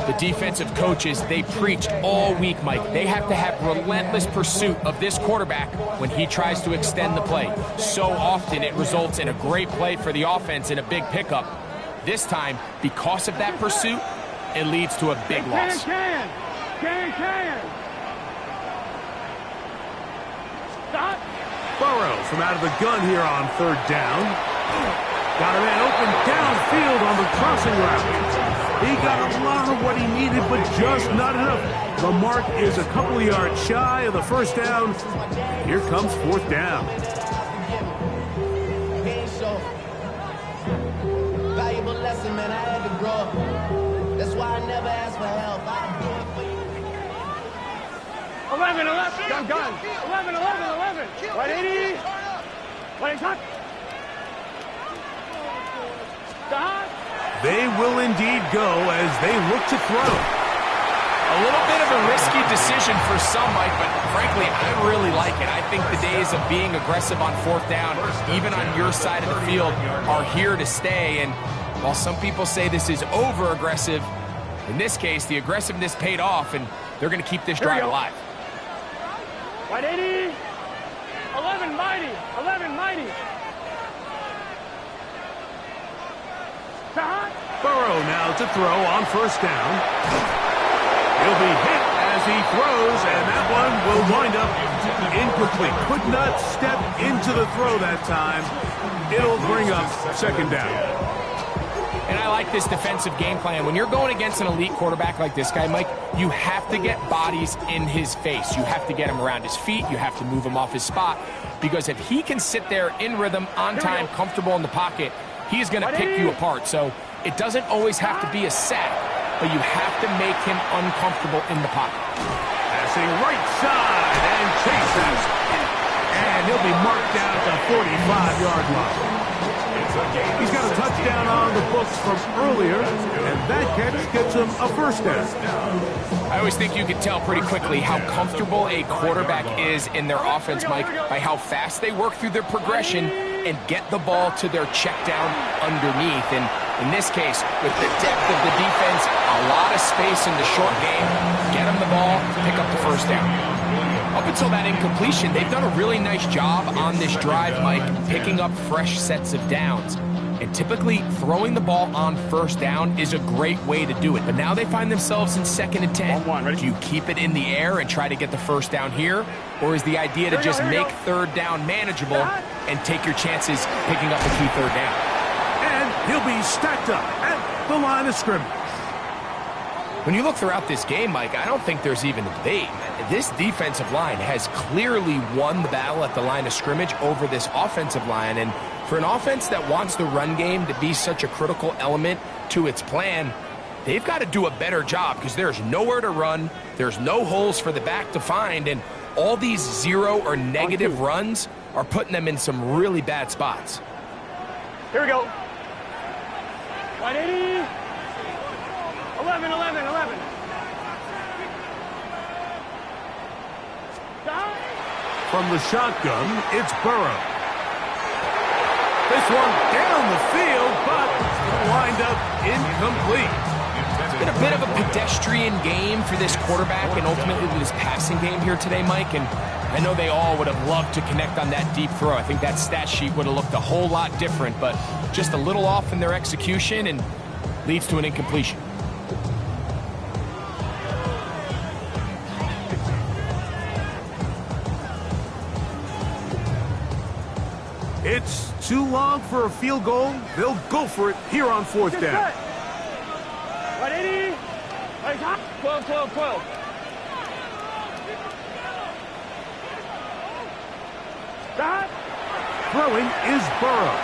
[SPEAKER 4] The defensive coaches, they preached all week, Mike. They have to have relentless pursuit of this quarterback when he tries to extend the play. So often it results in a great play for the offense and a big pickup. This time, because of that pursuit, it leads to a big loss.
[SPEAKER 3] Can. Stop.
[SPEAKER 1] Burrow from out of the gun here on third down. Got a man open downfield on the crossing route. He got a lot of what he needed, but just not enough. The mark is a couple of yards shy of the first down. Here comes fourth down.
[SPEAKER 5] Valuable lesson, man. I had to grow up. That's why I never asked for help. I do it for you.
[SPEAKER 3] 11. Gun. 11. 180. 180. Touch. Stop.
[SPEAKER 1] They will indeed go as they look to throw.
[SPEAKER 4] A little bit of a risky decision for some, Mike, but frankly, I really like it. I think the days of being aggressive on fourth down, even on your side of the field, are here to stay. And while some people say this is over-aggressive, in this case, the aggressiveness paid off, and they're going to keep this drive alive.
[SPEAKER 3] 180. 11 mighty. Stop.
[SPEAKER 1] Burrow now to throw on first down. He'll be hit as he throws, and that one will wind up incomplete. Could not step into the throw that time. It'll bring up second down.
[SPEAKER 4] And I like this defensive game plan. When you're going against an elite quarterback like this guy, Mike, you have to get bodies in his face. You have to get him around his feet. You have to move him off his spot. Because if he can sit there in rhythm, on time, comfortable in the pocket, he's going to pick you apart. So it doesn't always have to be a sack, but you have to make him uncomfortable in the pocket.
[SPEAKER 1] Passing right side and chases. And he'll be marked down at the 45-yard line. He's got a touchdown on the books from earlier, and that catch gets him a first down.
[SPEAKER 4] I always think you can tell pretty quickly how comfortable a quarterback is in their offense, Mike, by how fast they work through their progression and get the ball to their check down underneath. And in this case, with the depth of the defense, a lot of space in the short game, get them the ball, pick up the first down. Up until that incompletion, they've done a really nice job on this drive, Mike, picking up fresh sets of downs. And typically, throwing the ball on first down is a great way to do it. But now they find themselves in 2nd and 10. Do you keep it in the air and try to get the first down here? Or is the idea to just make third down manageable and take your chances picking up a key third down?
[SPEAKER 1] And he'll be stacked up at the line of scrimmage.
[SPEAKER 4] When you look throughout this game, Mike, I don't think there's even a debate. This defensive line has clearly won the battle at the line of scrimmage over this offensive line. And for an offense that wants the run game to be such a critical element to its plan, they've got to do a better job because there's nowhere to run, there's no holes for the back to find, and all these zero or negative runs are putting them in some really bad spots.
[SPEAKER 3] Here we go. 180. 11. Stop.
[SPEAKER 1] From the shotgun, it's Burrow. This one down the field, but lined up incomplete.
[SPEAKER 4] It's been a bit of a pedestrian game for this quarterback and ultimately this passing game here today, Mike. And I know they all would have loved to connect on that deep throw. I think that stat sheet would have looked a whole lot different, but just a little off in their execution and leads to an incompletion.
[SPEAKER 1] It's too long for a field goal. They'll go for it here on fourth down.
[SPEAKER 3] 180. 12. Stop.
[SPEAKER 1] Throwing is Burrow.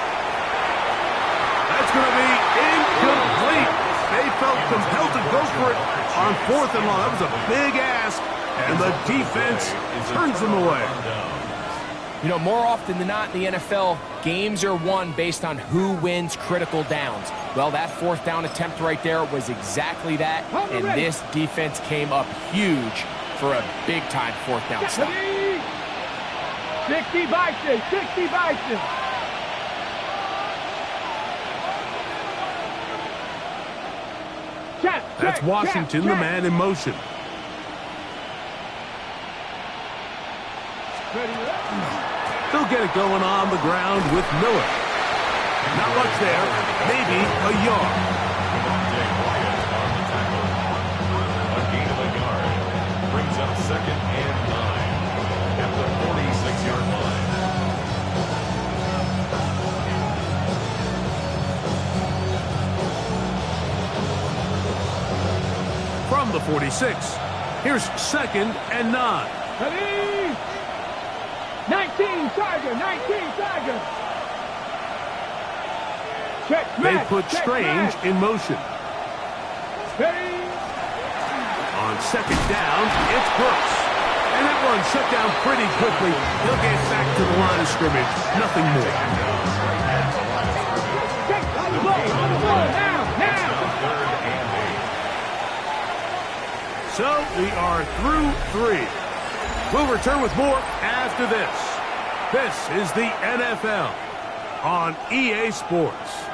[SPEAKER 1] That's going to be incomplete. They felt compelled to go for it on 4th and long. That was a big ask, and the defense turns them away.
[SPEAKER 4] You know, more often than not in the NFL, games are won based on who wins critical downs. Well, that 4th down attempt right there was exactly that, and this defense came up huge for a big-time 4th down stop.
[SPEAKER 3] 60 Bison.
[SPEAKER 1] That's Washington, the man in motion. They'll get it going on the ground with Miller. Not much there. Maybe a yard.
[SPEAKER 2] A gain of a yard. Brings up 2nd and 9 at the 46-yard line.
[SPEAKER 1] From the 46, here's 2nd and 9.
[SPEAKER 3] Ready? 19 Tiger, 19 Tiger. Check
[SPEAKER 1] They
[SPEAKER 3] match,
[SPEAKER 1] put
[SPEAKER 3] check
[SPEAKER 1] Strange
[SPEAKER 3] match.
[SPEAKER 1] in motion.
[SPEAKER 3] Ready?
[SPEAKER 1] On 2nd down, it's Brooks. And that one shut down pretty quickly. He'll get back to the line of scrimmage. Nothing more.
[SPEAKER 3] Check on the ball, now.
[SPEAKER 1] So we are through 3. We'll return with more after this. This is the NFL on EA Sports.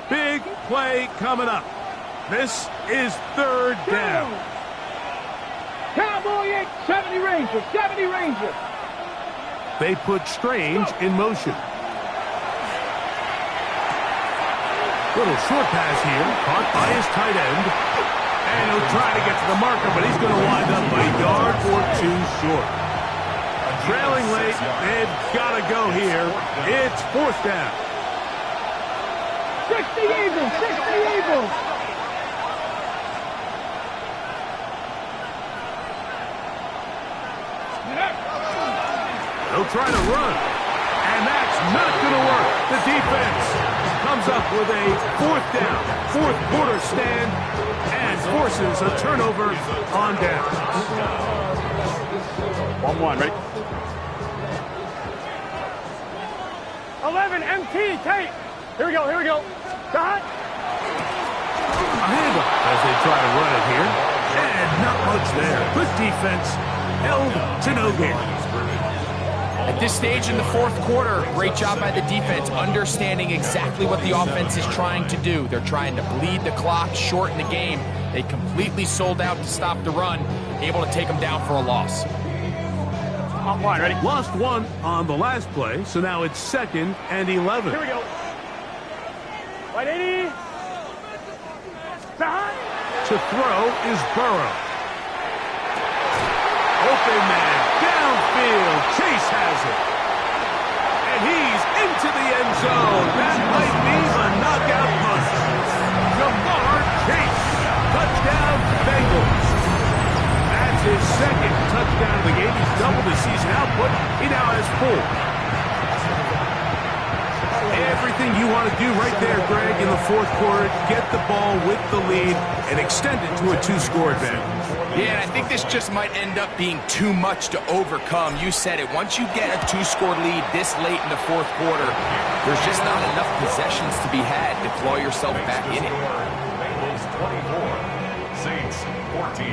[SPEAKER 1] Big play coming up. This is 3rd down.
[SPEAKER 3] Cowboy 8, 70 Ranger, 70 Ranger.
[SPEAKER 1] They put Strange in motion. Little short pass here, caught by his tight end. And he'll try to get to the marker, but he's going to wind up a yard or 2 short. Trailing late, they've got to go here. It's 4th down.
[SPEAKER 3] 60 Eagles, 60 Eagles.
[SPEAKER 1] They'll try to run, and that's not going to work. The defense comes up with a 4th down, 4th quarter stand, and forces a turnover on down.
[SPEAKER 3] 1-1, ready? 11, MT, tape. Here we go. Dot.
[SPEAKER 1] A handoff as they try to run it here, and not much there. Good defense, held to no gain.
[SPEAKER 4] At this stage in the 4th quarter, great job by the defense, understanding exactly what the offense is trying to do. They're trying to bleed the clock, shorten the game. They completely sold out to stop the run, able to take them down for a loss.
[SPEAKER 3] Line, ready?
[SPEAKER 1] Lost 1 on the last play, so now it's 2nd and 11.
[SPEAKER 3] Here we go. 180. Behind.
[SPEAKER 1] To throw is Burrow. Open man, downfield, Chase has it. And he's into the end zone. That might be a knockout punch. Jamar Chase, touchdown Bengals. That's his 2nd touchdown of the game. He's doubled his season output. He now has 4. Everything you want to do right there, Greg, in the 4th quarter, get the ball with the lead and extend it to a 2-score advantage.
[SPEAKER 4] Yeah, and I think this just might end up being too much to overcome. You said it. Once you get a 2-score lead this late in the 4th quarter, there's just not enough possessions to be had to claw yourself back in it.
[SPEAKER 2] Bengals 24, Saints 14.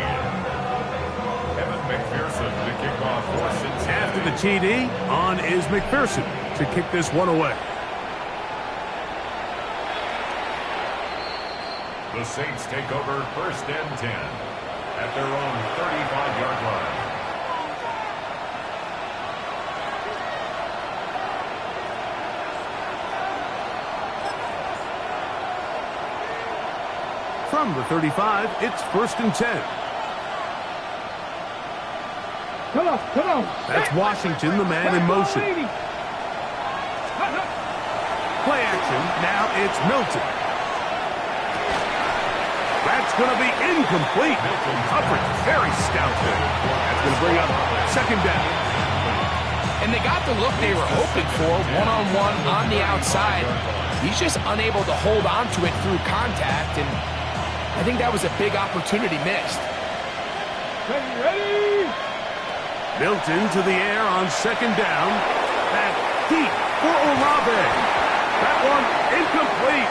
[SPEAKER 2] Evan McPherson to kick off for Cincinnati.
[SPEAKER 1] After the TD, on is McPherson to kick this one away.
[SPEAKER 2] The Saints take over 1st and 10 at their own 35-yard line.
[SPEAKER 1] From the 35, it's 1st and 10.
[SPEAKER 3] Come on.
[SPEAKER 1] That's Washington, the man in motion. Play action, now it's Milton. That's going to be incomplete. Coverage very stout there. That's going to bring up 2nd down.
[SPEAKER 4] And they got the look they were hoping for, one-on-one on the outside. He's just unable to hold on to it through contact, and I think that was a big opportunity missed.
[SPEAKER 3] Ready?
[SPEAKER 1] Milton to the air on 2nd down. That deep for Olave. That one incomplete.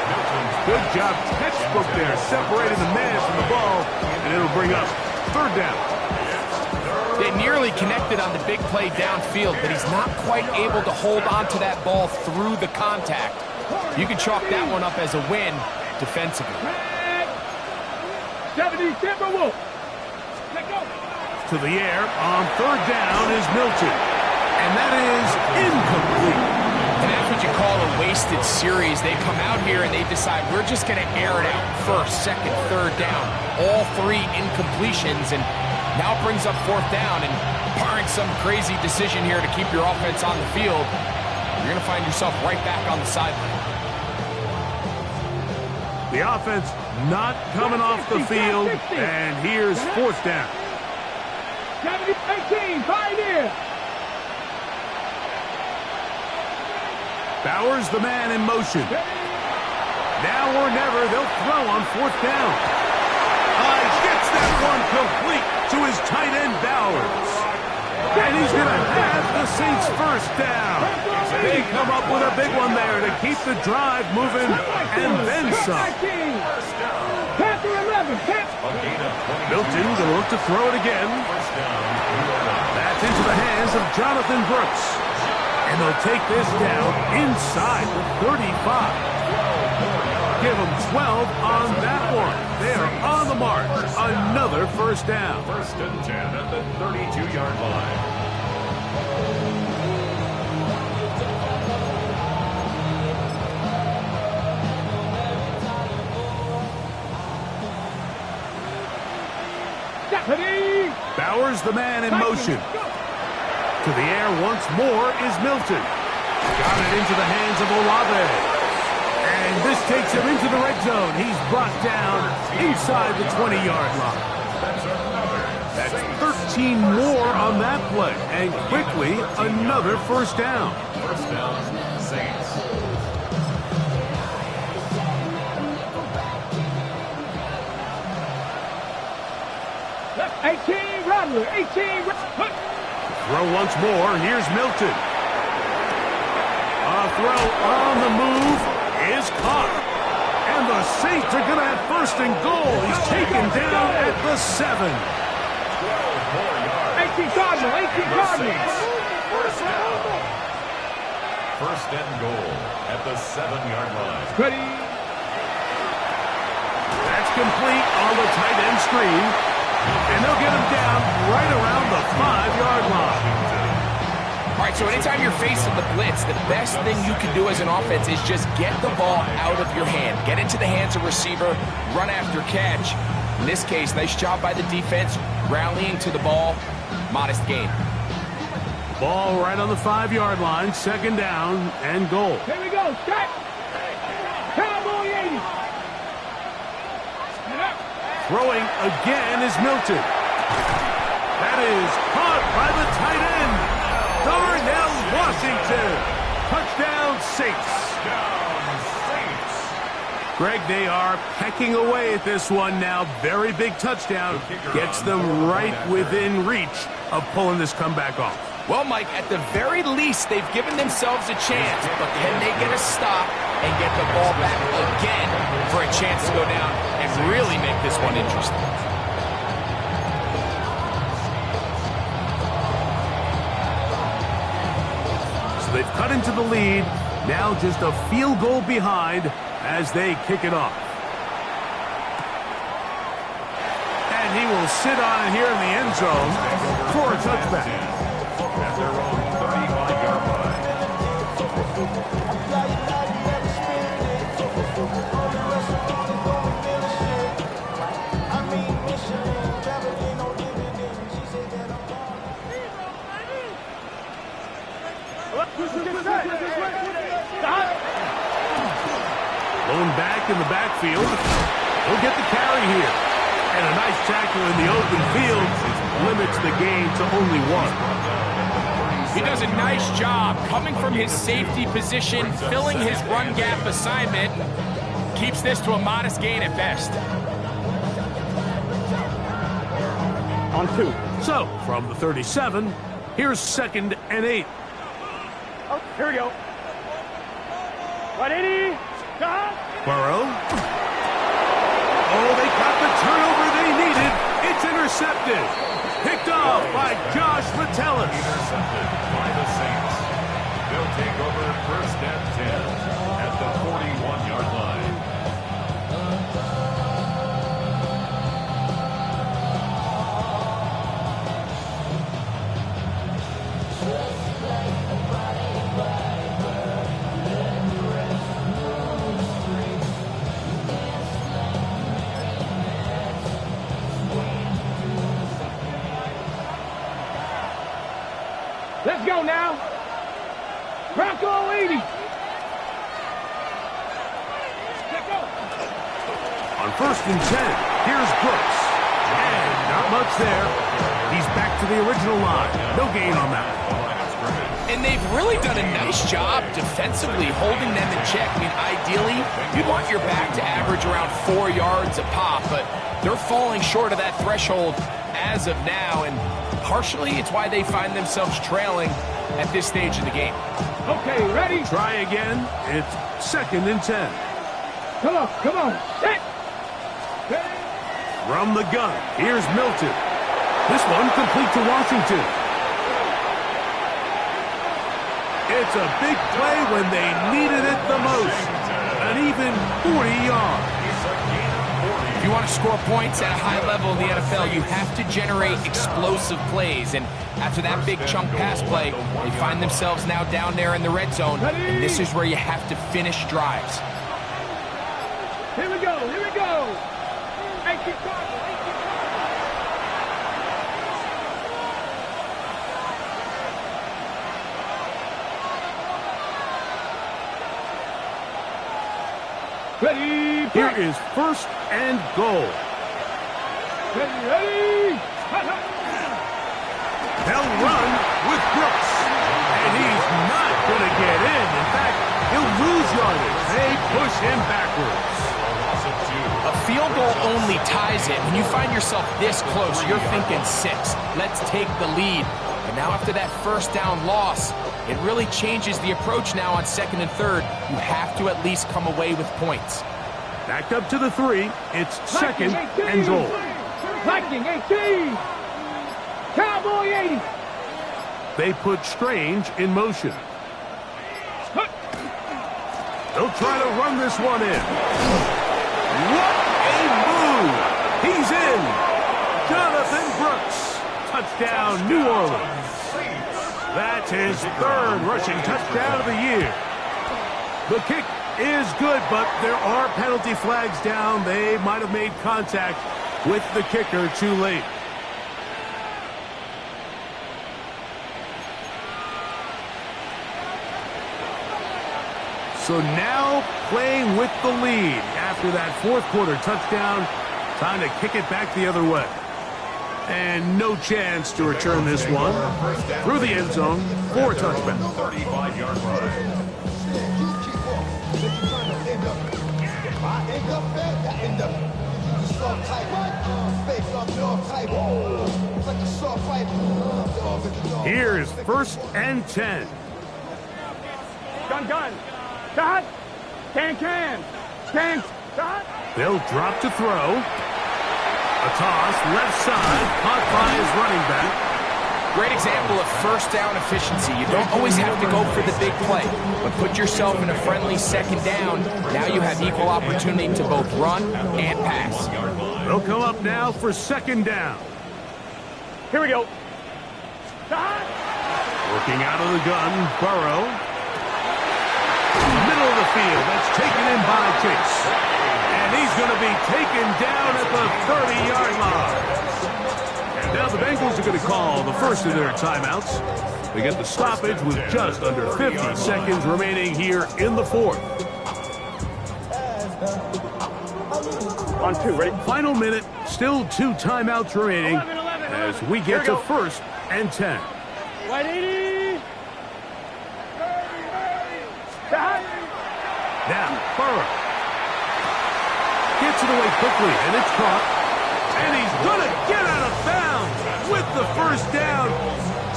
[SPEAKER 1] Good job, textbook there, separating the man from the ball, and it'll bring up 3rd down.
[SPEAKER 4] They nearly connected on the big play downfield, but he's not quite able to hold on to that ball through the contact. You can chalk that one up as a win defensively.
[SPEAKER 3] 70 Timberwolves. Let go.
[SPEAKER 1] To the air on third down is Milton. And that is incomplete.
[SPEAKER 4] And that's what you call a wasted series. They come out here and they decide we're just going to air it out first, second, third down. All three incompletions, and now it brings up fourth down. And barring some crazy decision here to keep your offense on the field, you're going to find yourself right back on the sideline.
[SPEAKER 1] The offense not coming off the field, and here's fourth down.
[SPEAKER 3] 18, Pioneer.
[SPEAKER 1] Bowers the man in motion. Now or never, they'll throw on fourth down. Gets that one complete to his tight end, Bowers. And he's going to have the Saints first down. They come up with a big one there to keep the drive moving, and then some.
[SPEAKER 3] Panther 11.
[SPEAKER 1] Milton going to look to throw it again. That's into the hands of Jonathan Brooks. And they'll take this down inside the 35. Give them 12 on that one. They are on the march. Another first down.
[SPEAKER 2] First and 10 at the 32-yard line.
[SPEAKER 1] Bowers the man in motion. To the air once more is Milton. Got it into the hands of Olave. And this takes him into the red zone. He's brought down inside the 20-yard line. That's 13 more on that play. And quickly, another first down.
[SPEAKER 2] First down, Saints.
[SPEAKER 3] Left 18, Rodler. 18,
[SPEAKER 1] Throw once more. Here's Milton. A throw on the move is caught. And the Saints are going to have first and goal. He's taken down at the 7.
[SPEAKER 3] 18 Cardinal. 18 Cardinal.
[SPEAKER 2] First down. First and goal at the 7-yard line.
[SPEAKER 3] Ready.
[SPEAKER 1] That's complete on the tight end screen. And they'll get him down right around the 5-yard line.
[SPEAKER 4] All right, so anytime you're facing the blitz, the best thing you can do as an offense is just get the ball out of your hand. Get into the hands of receiver, run after catch. In this case, nice job by the defense, rallying to the ball. Modest gain.
[SPEAKER 1] Ball right on the 5-yard line, second down and goal.
[SPEAKER 3] Here we go, Scott. Cowboy 80.
[SPEAKER 1] Throwing again is Milton. That is caught by the tight end, Darnell Washington. Touchdown, Saints. Greg, they are pecking away at this one now. Very big touchdown. Gets them right within reach of pulling this comeback off.
[SPEAKER 4] Well, Mike, at the very least, they've given themselves a chance, but can they get a stop and get the ball back again for a chance to go down and really make this one interesting?
[SPEAKER 1] So they've cut into the lead, now just a field goal behind as they kick it off. And he will sit on it here in the end zone for a touchback.
[SPEAKER 2] At their own 35-yard line.
[SPEAKER 1] Blown back in the backfield. He'll get the carry here. And a nice tackle in the open field limits the gain to only one.
[SPEAKER 4] He does a nice job coming from his safety position, filling his run gap assignment. Keeps this to a modest gain at best.
[SPEAKER 3] On 2.
[SPEAKER 1] So, from the 37, here's 2nd and 8.
[SPEAKER 3] Oh, here we go. 180.
[SPEAKER 1] Burrow. Oh, they got the turnover they needed. It's intercepted. Picked off by Josh Metellus.
[SPEAKER 2] Intercepted by the Saints. They'll take over first and 10 at the 41-yard line.
[SPEAKER 3] Let's go now. Bronco 80. Let's go.
[SPEAKER 1] On first and 10, here's Brooks. And not much there. He's back to the original line. No gain on that.
[SPEAKER 4] And they've really done a nice job defensively holding them in check. I mean, ideally, you'd want your back to average around 4 yards a pop, but they're falling short of that threshold as of now, and partially it's why they find themselves trailing at this stage of the game.
[SPEAKER 3] Okay, ready?
[SPEAKER 1] Try again. It's second and 10.
[SPEAKER 3] Come on, come on. Set.
[SPEAKER 1] From the gun, here's Milton. This one complete to Washington. It's a big play when they needed it the most. An even 40 yards.
[SPEAKER 4] If you want to score points at a high level in the NFL, you have to generate explosive plays. And after that big chunk pass play, they find themselves now down there in the red zone. And this is where you have to finish drives.
[SPEAKER 3] Here we go, here we go. Hey, keep talking. Ready,
[SPEAKER 1] Here is first and goal.
[SPEAKER 3] ready.
[SPEAKER 1] They'll run with Brooks. And he's not going to get in. In fact, he'll lose yardage. They push him backwards.
[SPEAKER 4] A field goal only ties it. When you find yourself this close, you're thinking 6. Let's take the lead. And now after that first down loss, it really changes the approach now on second and third. You have to at least come away with points.
[SPEAKER 1] Back up to the 3. It's second and goal.
[SPEAKER 3] Viking 18. Cowboy 80.
[SPEAKER 1] They put Strange in motion. They'll try to run this one in. What a move! He's in! Jonathan Brooks. Touchdown, New Orleans. That's his third rushing touchdown of the year. The kick is good, but there are penalty flags down. They might have made contact with the kicker too late. So now playing with the lead after that fourth quarter touchdown. Time to kick it back the other way. And no chance to return this one through the end zone for a touchback.
[SPEAKER 2] 35-yard line.
[SPEAKER 1] Here's first and 10.
[SPEAKER 3] Gun. Stop. Can. Stop.
[SPEAKER 1] They'll drop to throw. A toss, left side, caught by his running back.
[SPEAKER 4] Great example of first down efficiency. You don't always have to go for the big play, but put yourself in a friendly second down. Now you have equal opportunity to both run and pass.
[SPEAKER 1] They'll come up now for second down.
[SPEAKER 3] Here we go. Stop.
[SPEAKER 1] Working out of the gun, Burrow. Middle of the field, that's taken in by Chase. And he's going to be taken down at the 30-yard line. And now the Bengals are going to call the first of their timeouts. They get the stoppage with just under 50 seconds remaining here in the fourth.
[SPEAKER 3] On 2, ready?
[SPEAKER 1] Final minute, still 2 timeouts remaining as we get to first and 10.
[SPEAKER 3] 180. Stop.
[SPEAKER 1] Now, Burrow gets it away quickly, and it's caught. And he's going to get out of bounds with the first down.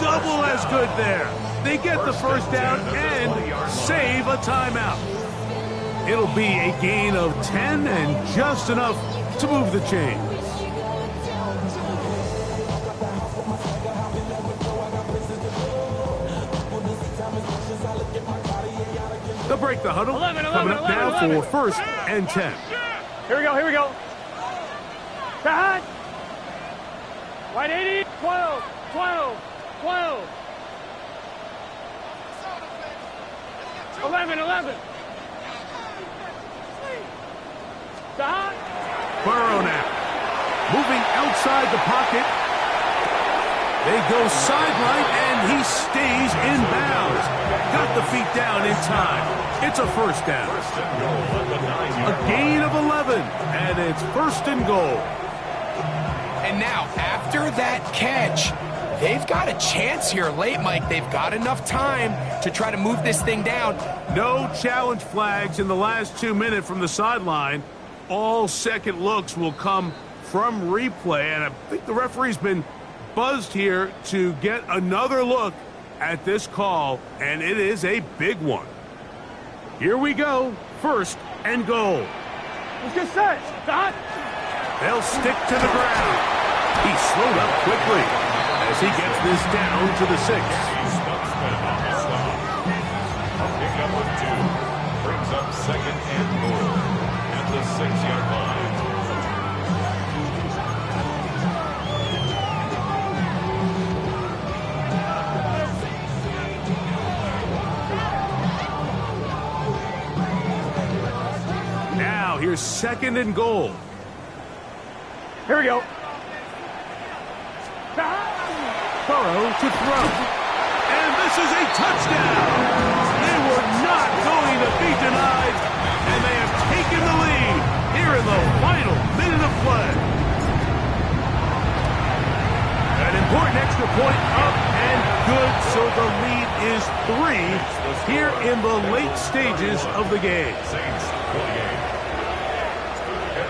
[SPEAKER 1] Double as good there. They get the first down and save a timeout. It'll be a gain of 10 and just enough to move the chains. They'll break the huddle.
[SPEAKER 3] 11,
[SPEAKER 1] Coming up
[SPEAKER 3] 11,
[SPEAKER 1] now
[SPEAKER 3] 11.
[SPEAKER 1] for 1st and 10.
[SPEAKER 3] Here we go, here we go. Cut. White 80. 12, 12, 12. 11, 11. Stop.
[SPEAKER 1] Burrow now. Moving outside the pocket. They go sideline, and he stays in bounds. Got the feet down in time. It's a 1st down.
[SPEAKER 2] First and goal at the 9-yard
[SPEAKER 1] A gain of 11, and it's 1st and goal.
[SPEAKER 4] And now, after that catch, they've got a chance here late, Mike. They've got enough time to try to move this thing down.
[SPEAKER 1] No challenge flags in the last 2 minutes from the sideline. All second looks will come from replay, and I think the referee's been buzzed here to get another look at this call, and it is a big one. Here we go, 1st and goal.
[SPEAKER 3] Let's get set. Stop.
[SPEAKER 1] They'll stick to the ground. He slowed up quickly as he gets this down to the 6.
[SPEAKER 2] Stutzman on the stop. A pickup of 2. Brings up 2nd and goal at the 6-yard line.
[SPEAKER 1] Now here's 2nd and goal.
[SPEAKER 3] Here we go.
[SPEAKER 1] Burrow to throw. And this is a touchdown. They were not going to be denied, and they have taken the lead here in the final minute of play. An important extra point up and good, so the lead is 3 here in the late stages of the game.
[SPEAKER 2] Saints 28.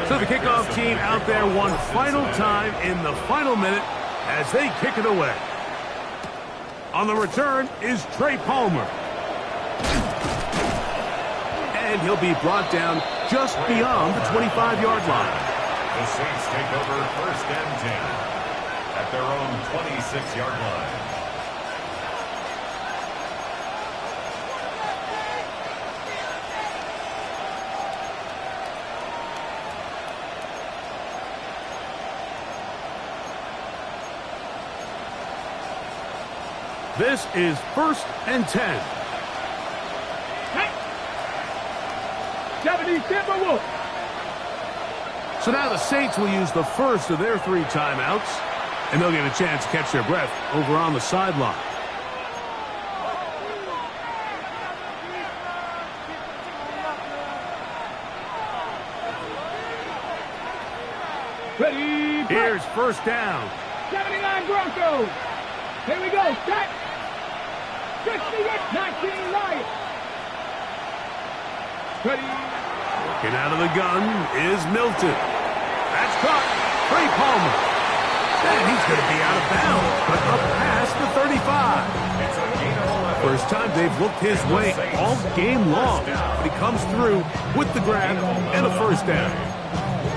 [SPEAKER 1] So the kickoff team out there one final time in the final minute as they kick it away. On the return is Trey Palmer. And he'll be brought down just beyond the 25-yard line.
[SPEAKER 2] The Saints take over 1st and 10 at their own 26-yard line.
[SPEAKER 1] This is 1st and 10.
[SPEAKER 3] 70 Timberwolves.
[SPEAKER 1] So now the Saints will use the first of their 3 timeouts, and they'll get a chance to catch their breath over on the sideline.
[SPEAKER 3] Ready.
[SPEAKER 1] Here's 1st down.
[SPEAKER 3] 79 Broncos. Here we go. Set. 68, 19 Lions. Ready.
[SPEAKER 1] Working out of the gun is Milton. That's caught. Trey Palmer. And he's going to be out of bounds, but up past the 35. First time they've looked his way all game long, but he comes through with the grab and a 1st down.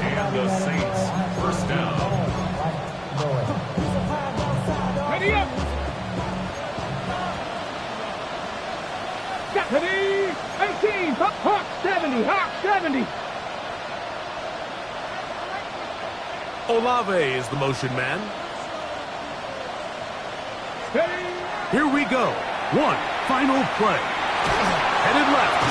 [SPEAKER 2] And the Saints 1st down.
[SPEAKER 3] Ready up. Ready. 18. Hawk 70. Hawk 70.
[SPEAKER 1] Olave is the motion man.
[SPEAKER 3] Ready.
[SPEAKER 1] Here we go. One final play. Headed left.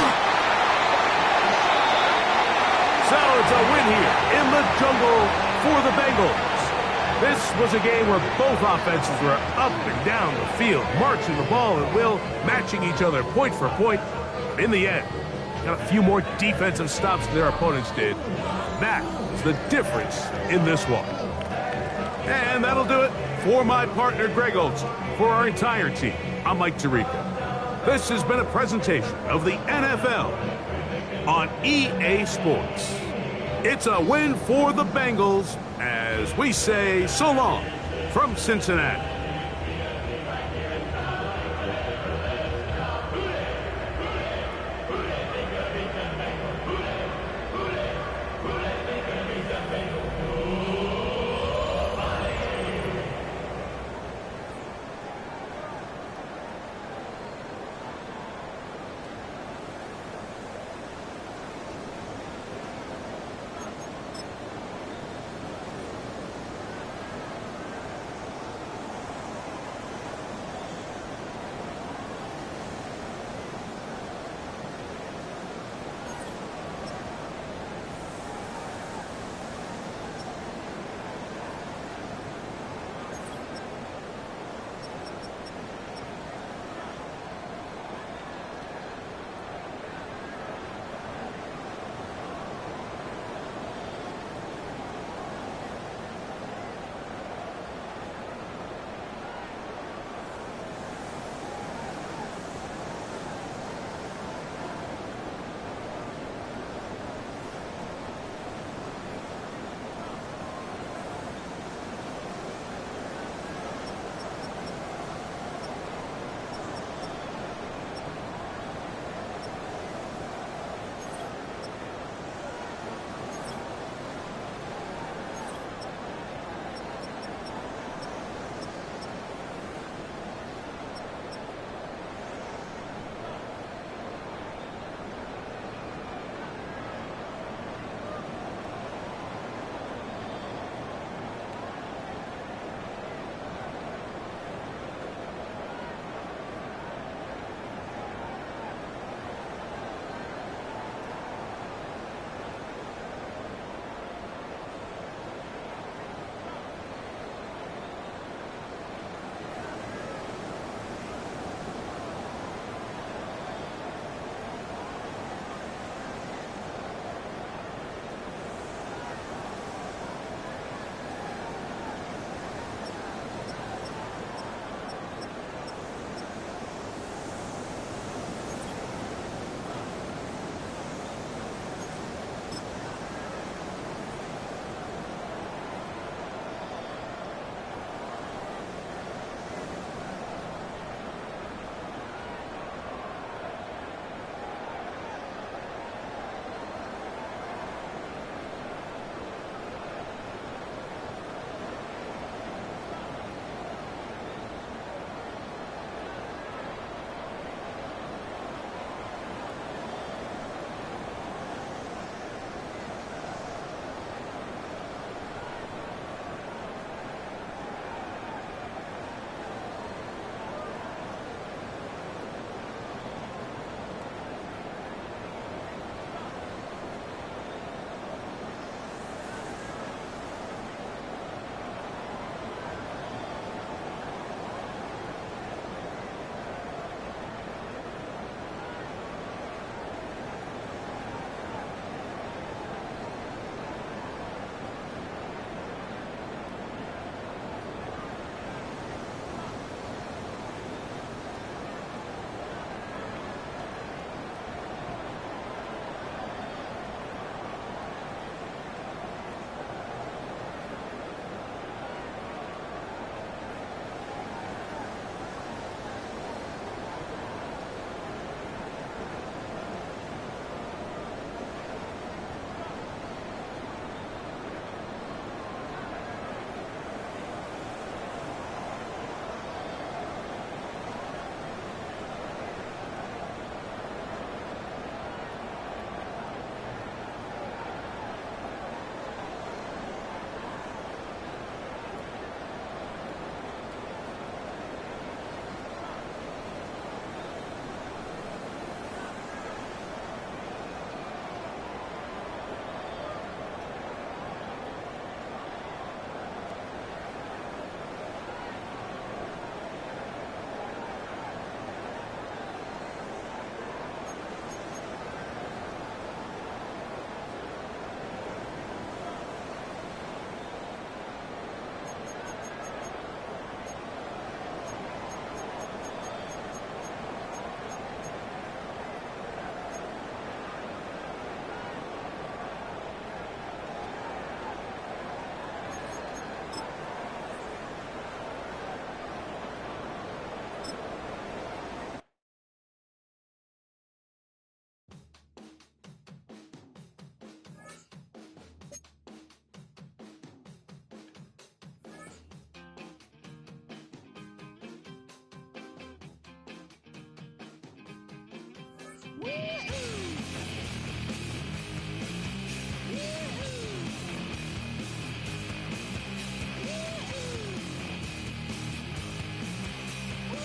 [SPEAKER 1] So it's a win here in the jungle for the Bengals. This was a game where both offenses were up and down the field, marching the ball at will, matching each other point for point. In the end, got a few more defensive stops than their opponents did. That is the difference in this one. And that'll do it for my partner, Greg Olson. For our entire team, I'm Mike Tirico. This has been a presentation of the NFL on EA Sports. It's a win for the Bengals as we say so long from Cincinnati.